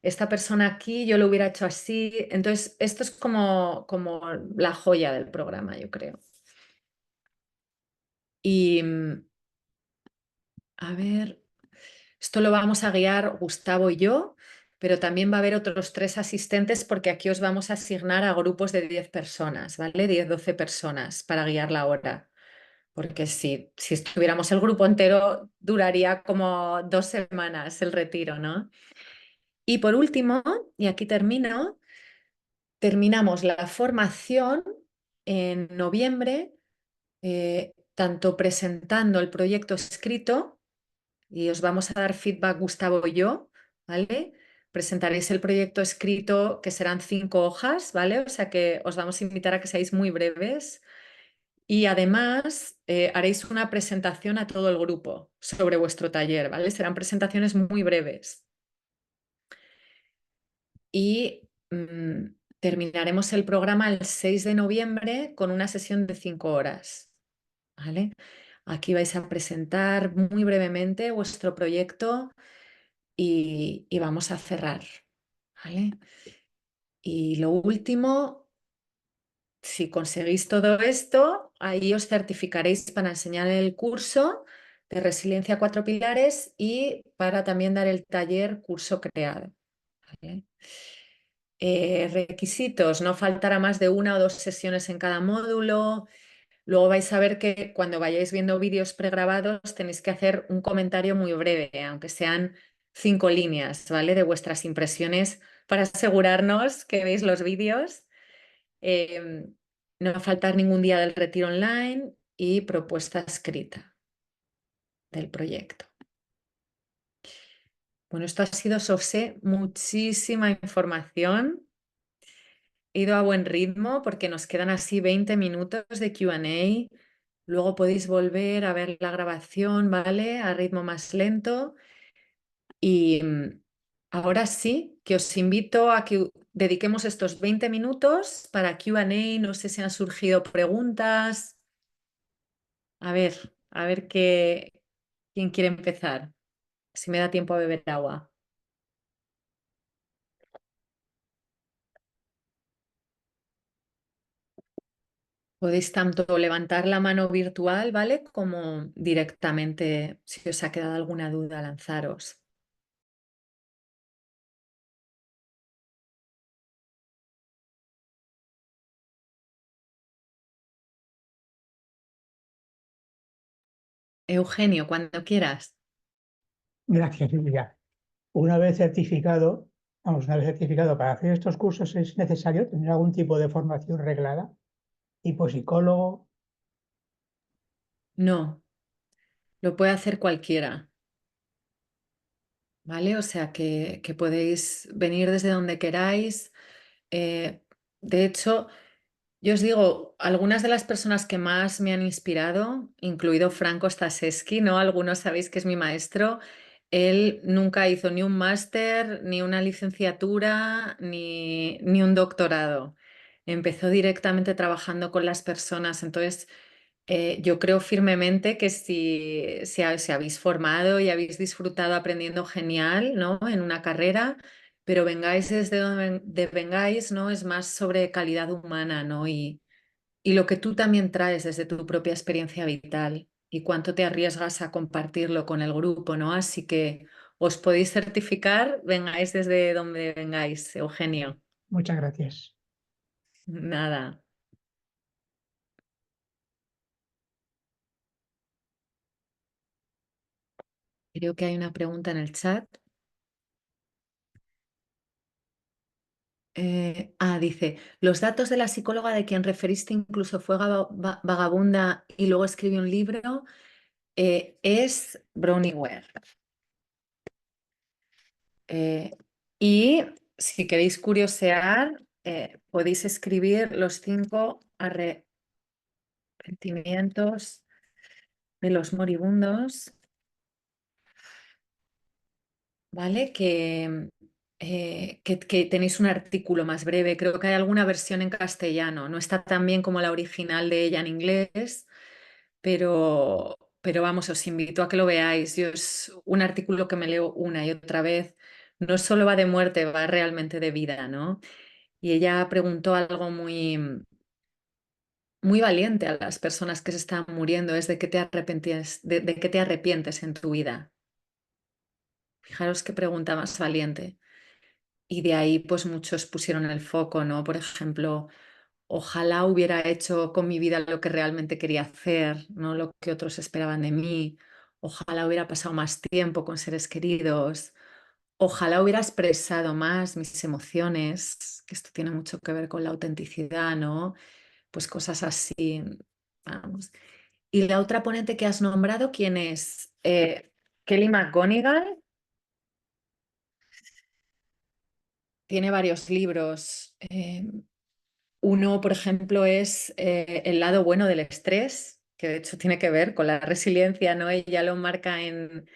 esta persona aquí yo lo hubiera hecho así. Entonces, esto es como la joya del programa, yo creo. Y a ver, esto lo vamos a guiar Gustavo y yo, pero también va a haber otros 3 asistentes porque aquí os vamos a asignar a grupos de 10 personas, ¿vale? 10, 12 personas para guiar la hora. Porque si estuviéramos el grupo entero, duraría como 2 semanas el retiro, ¿no? Y por último, y aquí terminamos la formación en noviembre, tanto presentando el proyecto escrito y os vamos a dar feedback Gustavo y yo, ¿vale? Presentaréis el proyecto escrito que serán 5 hojas, ¿vale? O sea que os vamos a invitar a que seáis muy breves y además haréis una presentación a todo el grupo sobre vuestro taller, ¿vale? Serán presentaciones muy breves y terminaremos el programa el 6 de noviembre con una sesión de 5 horas, ¿vale? Aquí vais a presentar muy brevemente vuestro proyecto y vamos a cerrar, ¿vale? Y lo último, si conseguís todo esto, ahí os certificaréis para enseñar el curso de Resiliencia 4 pilares y para también dar el taller curso creado, ¿vale? Requisitos, no faltará más de 1 o 2 sesiones en cada módulo. Luego vais a ver que cuando vayáis viendo vídeos pregrabados tenéis que hacer un comentario muy breve, aunque sean 5 líneas, ¿vale? De vuestras impresiones para asegurarnos que veis los vídeos. Em, no va a faltar ningún día del retiro online y propuesta escrita del proyecto. Bueno, esto ha sido, Sosé, muchísima información. He ido a buen ritmo porque nos quedan así 20 minutos de Q&A. Luego podéis volver a ver la grabación, ¿vale? A ritmo más lento. Y ahora sí, que os invito a que dediquemos estos 20 minutos para Q&A. No sé si han surgido preguntas. A ver quién quiere empezar. Si me da tiempo a beber agua. Podéis tanto levantar la mano virtual, ¿vale? Como directamente, si os ha quedado alguna duda, lanzaros. Eugenio, cuando quieras. Gracias, Lidia. Una vez certificado, una vez certificado para hacer estos cursos es necesario tener algún tipo de formación reglada, tipo psicólogo. No, lo puede hacer cualquiera, ¿vale? O sea que podéis venir desde donde queráis. Eh, de hecho, yo os digo, algunas de las personas que más me han inspirado, incluido Franco Staseski, ¿no? Algunos sabéis que es mi maestro. Él nunca hizo ni un máster, ni una licenciatura, ni un doctorado. Empezó directamente trabajando con las personas. Entonces, yo creo firmemente que si habéis formado y habéis disfrutado aprendiendo genial, ¿no? En una carrera, pero vengáis desde donde vengáis, ¿no? Es más sobre calidad humana, ¿no? Y lo que tú también traes desde tu propia experiencia vital y cuánto te arriesgas a compartirlo con el grupo, ¿no? Así que os podéis certificar, vengáis desde donde vengáis, Eugenio. Muchas gracias. Nada. Creo que hay una pregunta en el chat. Dice, los datos de la psicóloga de quien referiste incluso fue vagabunda y luego escribió un libro, es Bronnie Ware. Eh, y si queréis curiosear, podéis escribir los 5 arrepentimientos de los moribundos, ¿vale? Que tenéis un artículo más breve. Creo que hay alguna versión en castellano. No está tan bien como la original de ella en inglés, pero vamos, os invito a que lo veáis. Yo es un artículo que me leo una y otra vez. No solo va de muerte, va realmente de vida, ¿no? Y ella preguntó algo muy valiente a las personas que se están muriendo, es de qué te arrepientes, de qué te arrepientes en tu vida. Fijaros qué pregunta más valiente. Y de ahí pues muchos pusieron el foco, ¿no? Por ejemplo, ojalá hubiera hecho con mi vida lo que realmente quería hacer, no lo que otros esperaban de mí. Ojalá hubiera pasado más tiempo con seres queridos. Ojalá hubiera expresado más mis emociones, que esto tiene mucho que ver con la autenticidad, ¿no? Pues cosas así, vamos. Y la otra ponente que has nombrado, ¿quién es? Kelly McGonigal. Tiene varios libros. Uno, por ejemplo, es El lado bueno del estrés, que de hecho tiene que ver con la resiliencia, ¿no? Ella lo marca en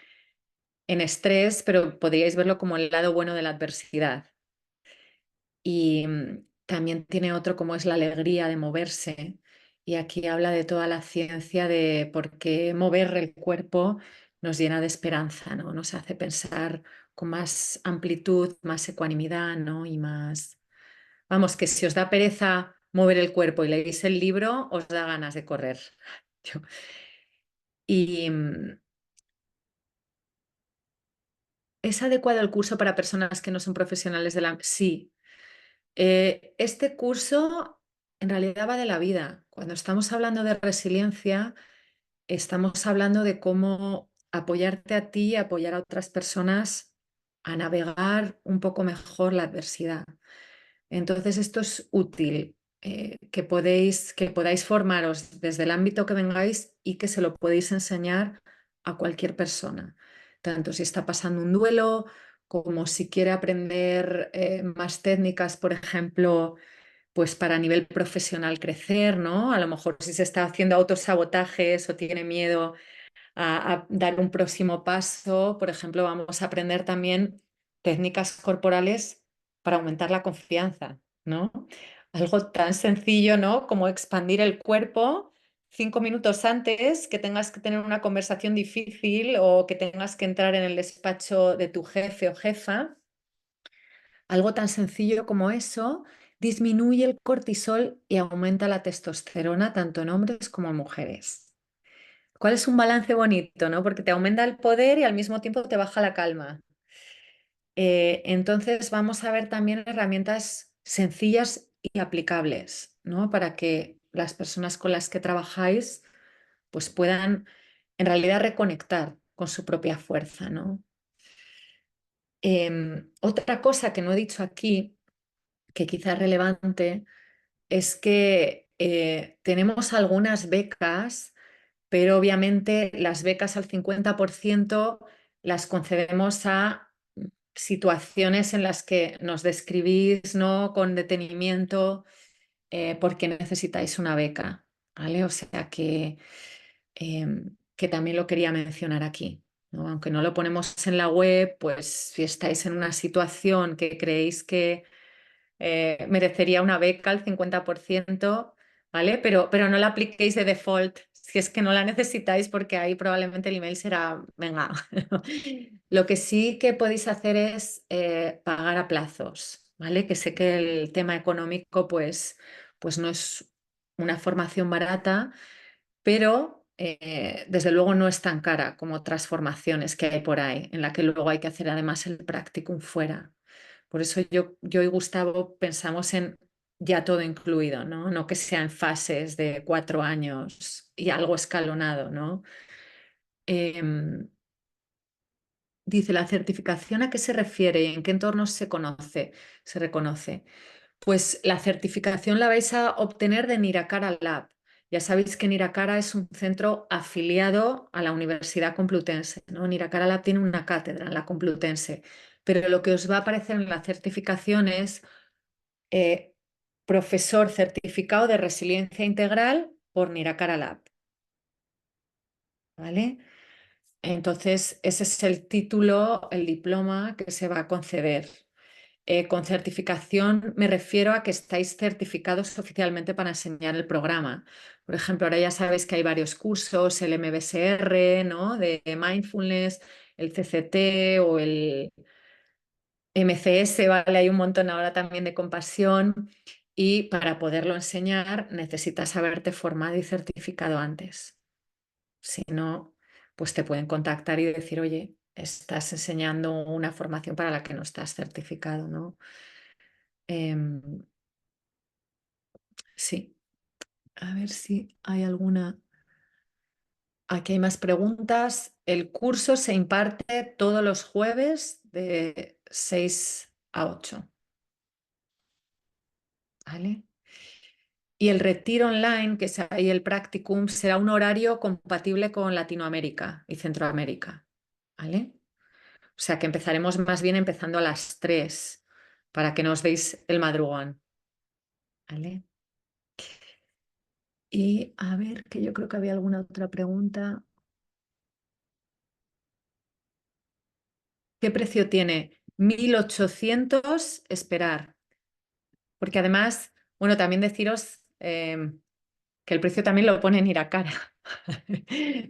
estrés, pero podríais verlo como el lado bueno de la adversidad. Y también tiene otro como es la alegría de moverse. Y aquí habla de toda la ciencia de por qué mover el cuerpo nos llena de esperanza, ¿no? Nos hace pensar con más amplitud, más ecuanimidad, ¿no? Y más... Vamos, que si os da pereza mover el cuerpo y leéis el libro, os da ganas de correr. Yo- Y ¿es adecuado el curso para personas que no son profesionales de la... Sí. Este curso en realidad va de la vida. Cuando estamos hablando de resiliencia, estamos hablando de cómo apoyarte a ti y apoyar a otras personas a navegar un poco mejor la adversidad. Entonces, esto es útil, que podáis formaros desde el ámbito que vengáis y que se lo podéis enseñar a cualquier persona, tanto si está pasando un duelo como si quiere aprender más técnicas, por ejemplo, pues para a nivel profesional crecer, ¿no? A lo mejor si se está haciendo autosabotajes o tiene miedo a dar un próximo paso. Por ejemplo, vamos a aprender también técnicas corporales para aumentar la confianza, ¿no? Algo tan sencillo, ¿no? Como expandir el cuerpo 5 minutos antes que tengas que tener una conversación difícil o que tengas que entrar en el despacho de tu jefe o jefa. Algo tan sencillo como eso disminuye el cortisol y aumenta la testosterona tanto en hombres como en mujeres. ¿Cuál es un balance bonito, no? Porque te aumenta el poder y al mismo tiempo te baja la calma. Entonces vamos a ver también herramientas sencillas y aplicables, ¿no? Para que las personas con las que trabajáis pues puedan en realidad reconectar con su propia fuerza, ¿no? Otra cosa que no he dicho aquí, que quizá es relevante, es que tenemos algunas becas, pero obviamente las becas al 50% las concedemos a situaciones en las que nos describís, ¿no?, con detenimiento por qué necesitáis una beca, ¿vale? O sea que también lo quería mencionar aquí, ¿no? Aunque no lo ponemos en la web, pues si estáis en una situación que creéis que merecería una beca al 50%, ¿vale? Pero no la apliquéis de default si es que no la necesitáis, porque ahí probablemente el email será, venga. Lo que sí que podéis hacer es pagar a plazos, ¿vale? Que sé que el tema económico pues no es una formación barata, pero desde luego no es tan cara como otras formaciones que hay por ahí, en la que luego hay que hacer además el practicum fuera. Por eso yo y Gustavo pensamos en ya todo incluido, ¿no? No que sean fases de 4 años y algo escalonado, ¿no? Em, Dice, ¿la certificación a qué se refiere y en qué entornos se reconoce? Pues la certificación la vais a obtener de Nirakara Lab. Ya sabéis que Nirakara es un centro afiliado a la Universidad Complutense, ¿no? Nirakara Lab tiene una cátedra en la Complutense, pero lo que os va a aparecer en la certificación es eh, profesor certificado de resiliencia integral por Nirakara Lab, ¿vale? Entonces, ese es el título, el diploma que se va a conceder. Con certificación me refiero a que estáis certificados oficialmente para enseñar el programa. Por ejemplo, ahora ya sabéis que hay varios cursos, el MBSR, ¿no?, de mindfulness, el CCT o el MCS, ¿vale? Hay un montón ahora también de compasión y para poderlo enseñar necesitas haberte formado y certificado antes. Si no, pues te pueden contactar y decir, oye, estás enseñando una formación para la que no estás certificado, ¿no? Em, sí, a ver si hay alguna. Aquí hay más preguntas. El curso se imparte todos los jueves de 6 a 8, ¿vale? Y el retiro online, que es ahí el practicum, será un horario compatible con Latinoamérica y Centroamérica, ¿vale? O sea que empezaremos más bien empezando a las 3 para que no os deis el madrugón, ¿vale? Y a ver, que yo creo que había alguna otra pregunta. ¿Qué precio tiene? 1.800 esperar. Porque además, bueno, también deciros que el precio también lo pone en Iracara.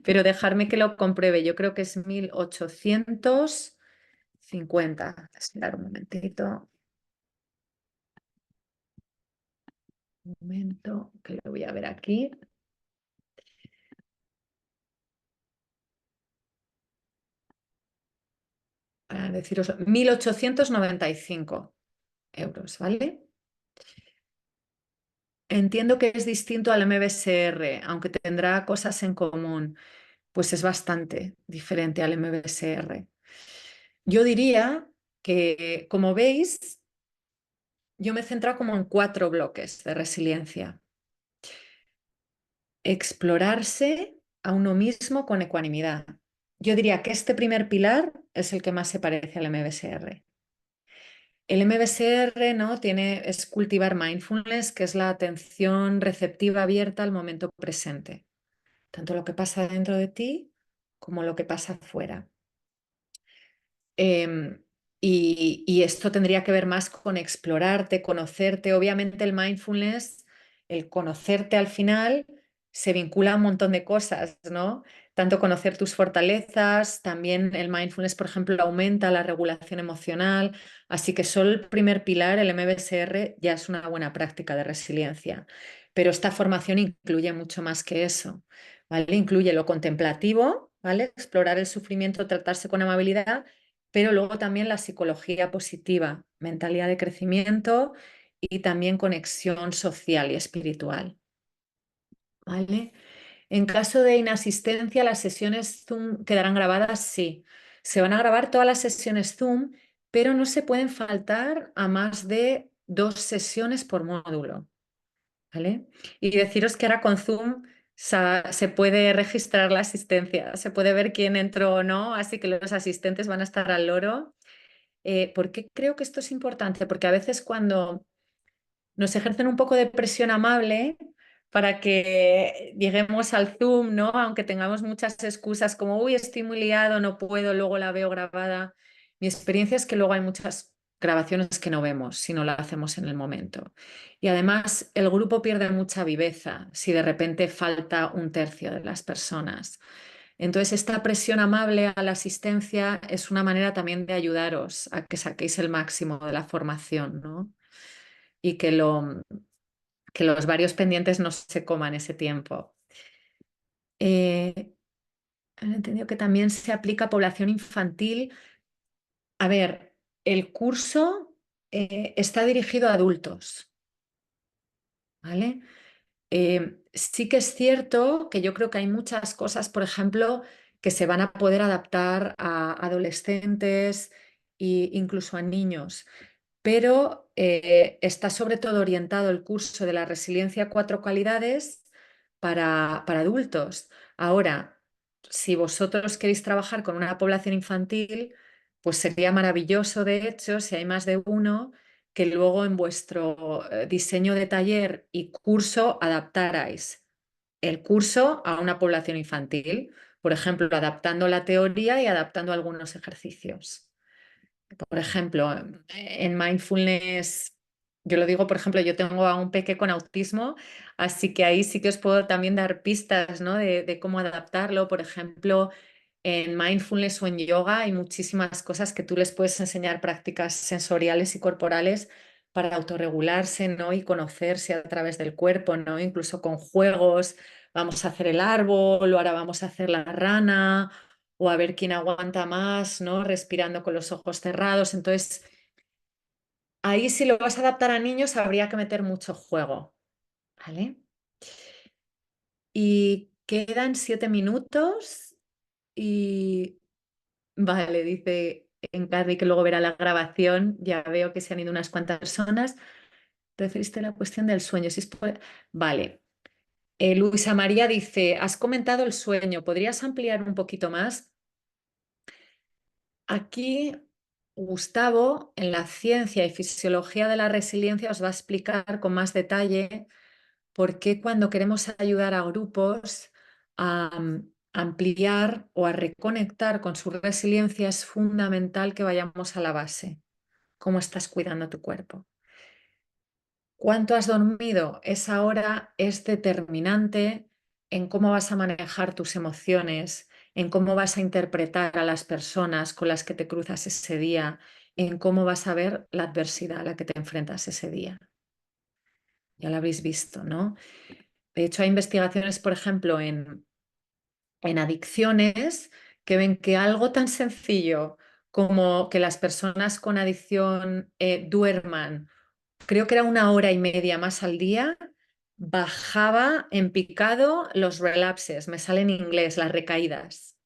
Pero dejarme que lo compruebe. Yo creo que es 1.850. Esperar un momentito. Un momento, que lo voy a ver aquí. Para deciros 1.895 euros, ¿vale? Entiendo que es distinto al MBSR, aunque tendrá cosas en común, pues es bastante diferente al MBSR. Yo diría que, como veis, yo me he centrado como en 4 bloques de resiliencia. Explorarse a uno mismo con ecuanimidad. Yo diría que este primer pilar es el que más se parece al MBSR. El MBSR, ¿no?, es cultivar mindfulness, que es la atención receptiva abierta al momento presente, tanto lo que pasa dentro de ti como lo que pasa afuera. Em, y esto tendría que ver más con explorarte, conocerte. Obviamente el mindfulness, el conocerte al final, se vincula a un montón de cosas, ¿no? Tanto conocer tus fortalezas, también el mindfulness, por ejemplo, aumenta la regulación emocional. Así que solo el primer pilar, el MBSR, ya es una buena práctica de resiliencia. Pero esta formación incluye mucho más que eso, ¿vale? Incluye lo contemplativo, ¿vale? Explorar el sufrimiento, tratarse con amabilidad, pero luego también la psicología positiva, mentalidad de crecimiento y también conexión social y espiritual, ¿vale? En caso de inasistencia, las sesiones Zoom quedarán grabadas, sí. Se van a grabar todas las sesiones Zoom, pero no se pueden faltar a más de 2 sesiones por módulo, ¿vale? Y deciros que ahora con Zoom se puede registrar la asistencia, se puede ver quién entró o no, así que los asistentes van a estar al loro. ¿Por qué creo que esto es importante? Porque a veces cuando nos ejercen un poco de presión amable para que lleguemos al Zoom, ¿no? Aunque tengamos muchas excusas como, uy, estoy muy liado, no puedo, luego la veo grabada. Mi experiencia es que luego hay muchas grabaciones que no vemos si no la hacemos en el momento. Y además el grupo pierde mucha viveza si de repente falta un tercio de las personas. Entonces, esta presión amable a la asistencia es una manera también de ayudaros a que saquéis el máximo de la formación, ¿no? Y que los varios pendientes no se coman ese tiempo. He entendido que también se aplica a población infantil. A ver, el curso está dirigido a adultos, ¿vale? Sí que es cierto que yo creo que hay muchas cosas, por ejemplo, que se van a poder adaptar a adolescentes e incluso a niños, pero está sobre todo orientado el curso de la resiliencia a 4 cualidades para adultos. Ahora, si vosotros queréis trabajar con una población infantil, pues sería maravilloso, de hecho, si hay más de uno, que luego en vuestro diseño de taller y curso adaptarais el curso a una población infantil, por ejemplo, adaptando la teoría y adaptando algunos ejercicios. Por ejemplo, en mindfulness, yo lo digo, por ejemplo, yo tengo a un peque con autismo, así que ahí sí que os puedo también dar pistas, ¿no? de cómo adaptarlo. Por ejemplo, en mindfulness o en yoga hay muchísimas cosas que tú les puedes enseñar, prácticas sensoriales y corporales para autorregularse, ¿no? Y conocerse a través del cuerpo, ¿no? Incluso con juegos, vamos a hacer el árbol o ahora vamos a hacer la rana o a ver quién aguanta más, ¿no? Respirando con los ojos cerrados. Entonces, ahí si lo vas a adaptar a niños habría que meter mucho juego, ¿vale? Y quedan 7 minutos y, vale, dice Encarni que luego verá la grabación, ya veo que se han ido unas cuantas personas. Referiste a la cuestión del sueño. Si es Vale. Luisa María dice, has comentado el sueño, ¿podrías ampliar un poquito más? Aquí, Gustavo, en la ciencia y fisiología de la resiliencia, os va a explicar con más detalle por qué cuando queremos ayudar a grupos a ampliar o a reconectar con su resiliencia es fundamental que vayamos a la base. ¿Cómo estás cuidando tu cuerpo? ¿Cuánto has dormido? Esa hora es determinante en cómo vas a manejar tus emociones, en cómo vas a interpretar a las personas con las que te cruzas ese día, en cómo vas a ver la adversidad a la que te enfrentas ese día. Ya lo habéis visto, ¿no? De hecho, hay investigaciones, por ejemplo, en adicciones que ven que algo tan sencillo como que las personas con adicción duerman, creo que era 1 hora y media más al día, bajaba en picado los relapses, me sale en inglés, las recaídas.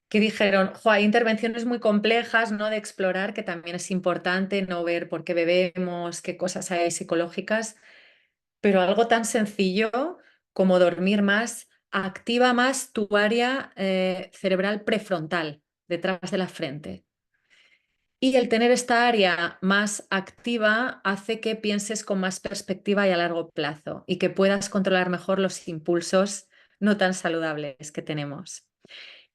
Que dijeron, jo, hay intervenciones muy complejas, ¿no? De explorar, que también es importante, no ver por qué bebemos, qué cosas hay psicológicas, pero algo tan sencillo como dormir más activa más tu área cerebral prefrontal, detrás de la frente. Y el tener esta área más activa hace que pienses con más perspectiva y a largo plazo y que puedas controlar mejor los impulsos no tan saludables que tenemos.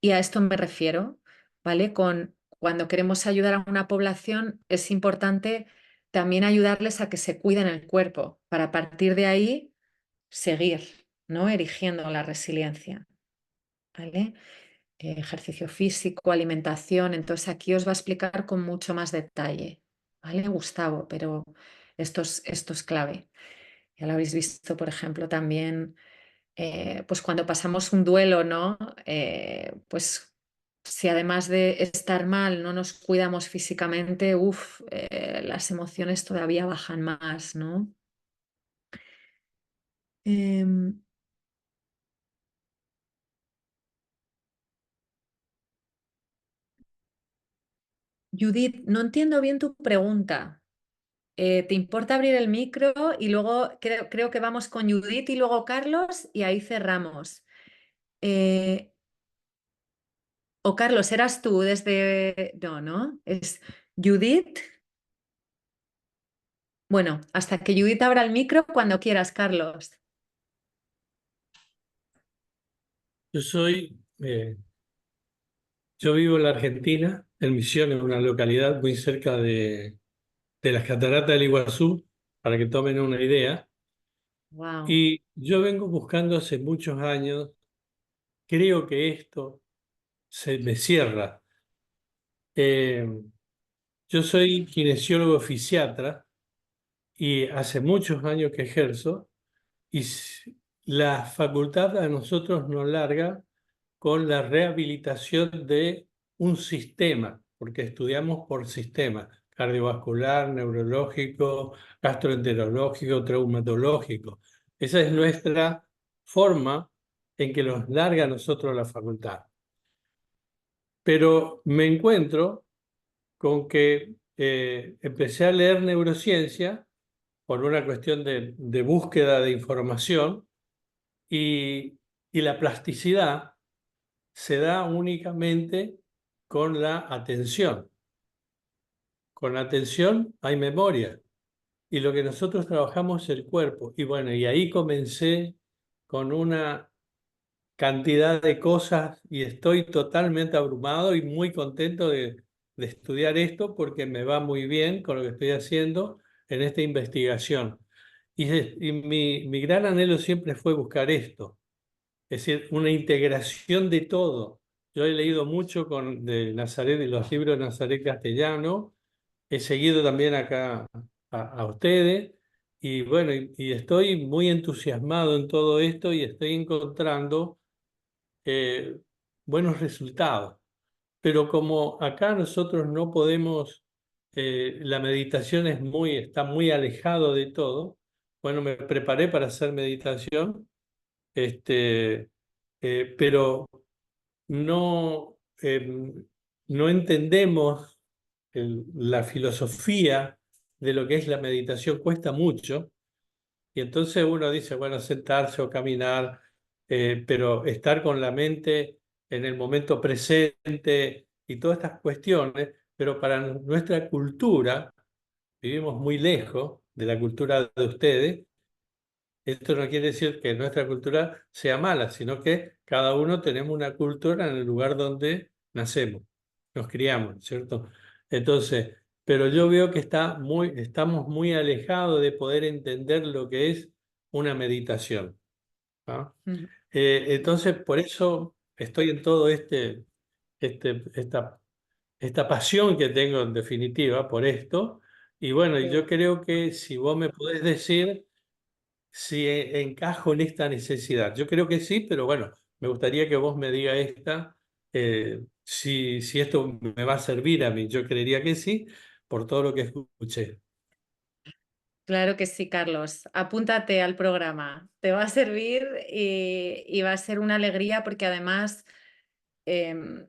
Y a esto me refiero, ¿vale? Cuando queremos ayudar a una población es importante también ayudarles a que se cuiden el cuerpo para a partir de ahí seguir, ¿no? Erigiendo la resiliencia, ¿vale? Ejercicio físico, alimentación. Entonces aquí os va a explicar con mucho más detalle, ¿vale, Gustavo? Pero esto es clave. Ya lo habéis visto, por ejemplo, también, pues cuando pasamos un duelo, ¿no? Pues si además de estar mal no nos cuidamos físicamente, las emociones todavía bajan más, ¿no? Em, Judith, no entiendo bien tu pregunta. ¿Te importa abrir el micro? Y luego creo que vamos con Judith y luego Carlos y ahí cerramos. Eh, o Carlos, eras tú desde... No, ¿no? Es Judith. Bueno, hasta que Judith abra el micro cuando quieras, Carlos. Yo soy, yo vivo en la Argentina, en Misiones, una localidad muy cerca de las cataratas del Iguazú, para que tomen una idea. Wow. Y yo vengo buscando hace muchos años, creo que esto se me cierra. Eh, yo soy kinesiólogo fisiatra y hace muchos años que ejerzo y la facultad a nosotros nos larga con la rehabilitación de un sistema, porque estudiamos por sistema, cardiovascular, neurológico, gastroenterológico, traumatológico. Esa es nuestra forma en que nos larga a nosotros la facultad. Pero me encuentro con que empecé a leer neurociencia por una cuestión de búsqueda de información y, y la plasticidad se da únicamente con la atención. Con la atención hay memoria y lo que nosotros trabajamos es el cuerpo. Y bueno, y ahí comencé con una cantidad de cosas y estoy totalmente abrumado y muy contento de estudiar esto porque me va muy bien con lo que estoy haciendo en esta investigación. Y mi gran anhelo siempre fue buscar esto, es decir, una integración de todo. Yo he leído mucho de Nazaret, de los libros de Nazaret castellano, he seguido también acá a ustedes, y bueno, y estoy muy entusiasmado en todo esto y estoy encontrando eh, buenos resultados. Pero como acá nosotros no podemos, la meditación está muy alejado de todo, bueno, me preparé para hacer meditación, este, pero no, no entendemos la filosofía de lo que es la meditación, cuesta mucho, y entonces uno dice, bueno, sentarse o caminar, pero estar con la mente en el momento presente y todas estas cuestiones, pero para nuestra cultura, vivimos muy lejos de la cultura de ustedes. Esto no quiere decir que nuestra cultura sea mala, sino que cada uno tenemos una cultura en el lugar donde nacemos, nos criamos, ¿cierto? Entonces, pero yo veo que estamos muy alejados de poder entender lo que es una meditación, ¿no? Ujú. Entonces, por eso estoy en todo este, esta, esta pasión que tengo en definitiva por esto. Y bueno, Qué yo bueno. creo que si vos me podés decir si encajo en esta necesidad. Yo creo que sí, pero bueno, me gustaría que vos me digas si esto me va a servir a mí. Yo creería que sí, por todo lo que escuché. Claro que sí, Carlos. Apúntate al programa. Te va a servir y va a ser una alegría porque además em,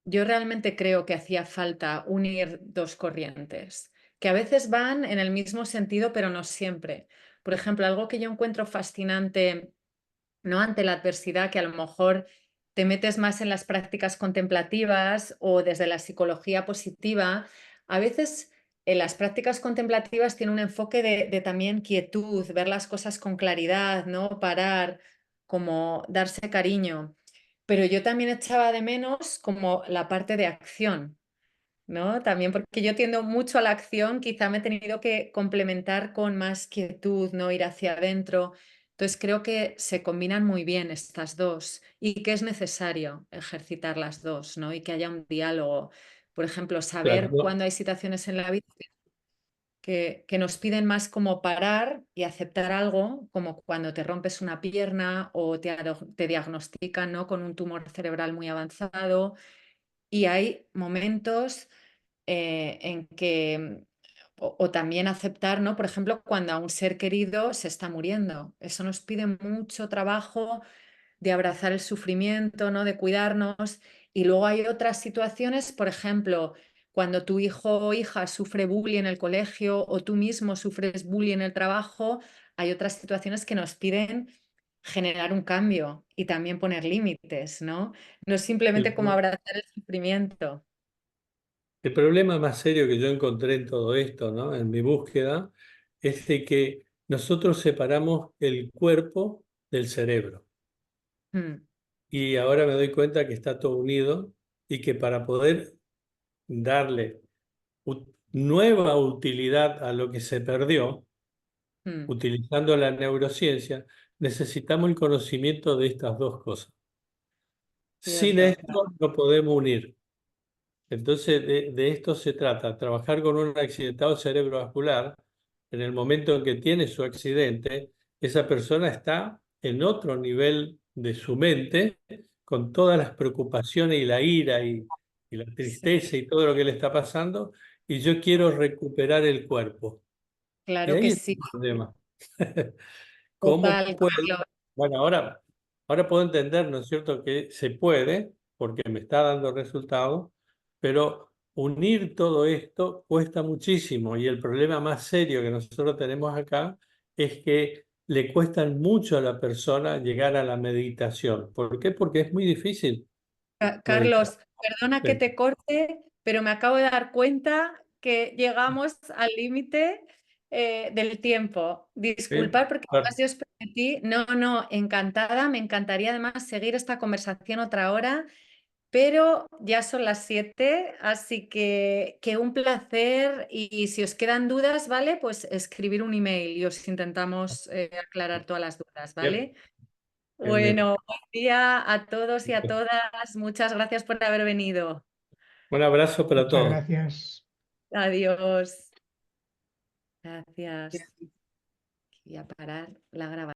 yo realmente creo que hacía falta unir dos corrientes, que a veces van en el mismo sentido, pero no siempre. Por ejemplo, algo que yo encuentro fascinante, ¿no? Ante la adversidad, que a lo mejor te metes más en las prácticas contemplativas o desde la psicología positiva, a veces en las prácticas contemplativas tiene un enfoque de también quietud, ver las cosas con claridad, ¿no? Parar, como darse cariño. Pero yo también echaba de menos como la parte de acción, ¿no? También porque yo tiendo mucho a la acción, quizá me he tenido que complementar con más quietud, ¿no? Ir hacia adentro. Entonces creo que se combinan muy bien estas dos y que es necesario ejercitar las dos, ¿no? Y que haya un diálogo. Por ejemplo, Claro, saber no, cuándo hay situaciones en la vida que nos piden más como parar y aceptar algo, como cuando te rompes una pierna o te diagnostican, ¿no? Con un tumor cerebral muy avanzado. Y hay momentos en que, o también aceptar, ¿no? Por ejemplo, cuando a un ser querido se está muriendo. Eso nos pide mucho trabajo de abrazar el sufrimiento, ¿no? De cuidarnos. Y luego hay otras situaciones, por ejemplo, cuando tu hijo o hija sufre bullying en el colegio o tú mismo sufres bullying en el trabajo, hay otras situaciones que nos piden generar un cambio y también poner límites, ¿no? No es simplemente El, como pro- abrazar el sufrimiento. el problema más serio que yo encontré en todo esto, ¿no? En mi búsqueda, es de que nosotros separamos el cuerpo del cerebro. Mm, Y ahora me doy cuenta que está todo unido y que para poder darle nueva utilidad a lo que se perdió, mm, utilizando la neurociencia, necesitamos el conocimiento de estas dos cosas. Sin cierto. esto no podemos unir. Entonces, de esto se trata, trabajar con un accidentado cerebrovascular. En el momento en que tiene su accidente, esa persona está en otro nivel de su mente, con todas las preocupaciones y la ira y la Sí, tristeza y todo lo que le está pasando, y yo quiero recuperar el cuerpo. Y claro que ahí está sí. el problema. ¿Cómo Total, puedo? Carlos. Bueno, ahora puedo entender, ¿no es cierto?, que se puede, porque me está dando resultados, pero unir todo esto cuesta muchísimo y el problema más serio que nosotros tenemos acá es que le cuesta mucho a la persona llegar a la meditación. ¿Por qué? Porque es muy difícil meditar. Carlos, perdona que Sí, te corte, pero me acabo de dar cuenta que llegamos al límite del tiempo. sí. Disculpad porque además yo os prometí, no, no, encantada, me encantaría además seguir esta conversación otra hora, pero ya son las 7, así que un placer y si os quedan dudas, ¿vale? Pues escribir un email y os intentamos aclarar todas las dudas, Bien, ¿vale? bien, bien. Bueno, buen día a todos y a todas. Muchas gracias por haber venido. Un abrazo para Muchas todos. gracias. Adiós. Gracias. Voy a parar la grabación.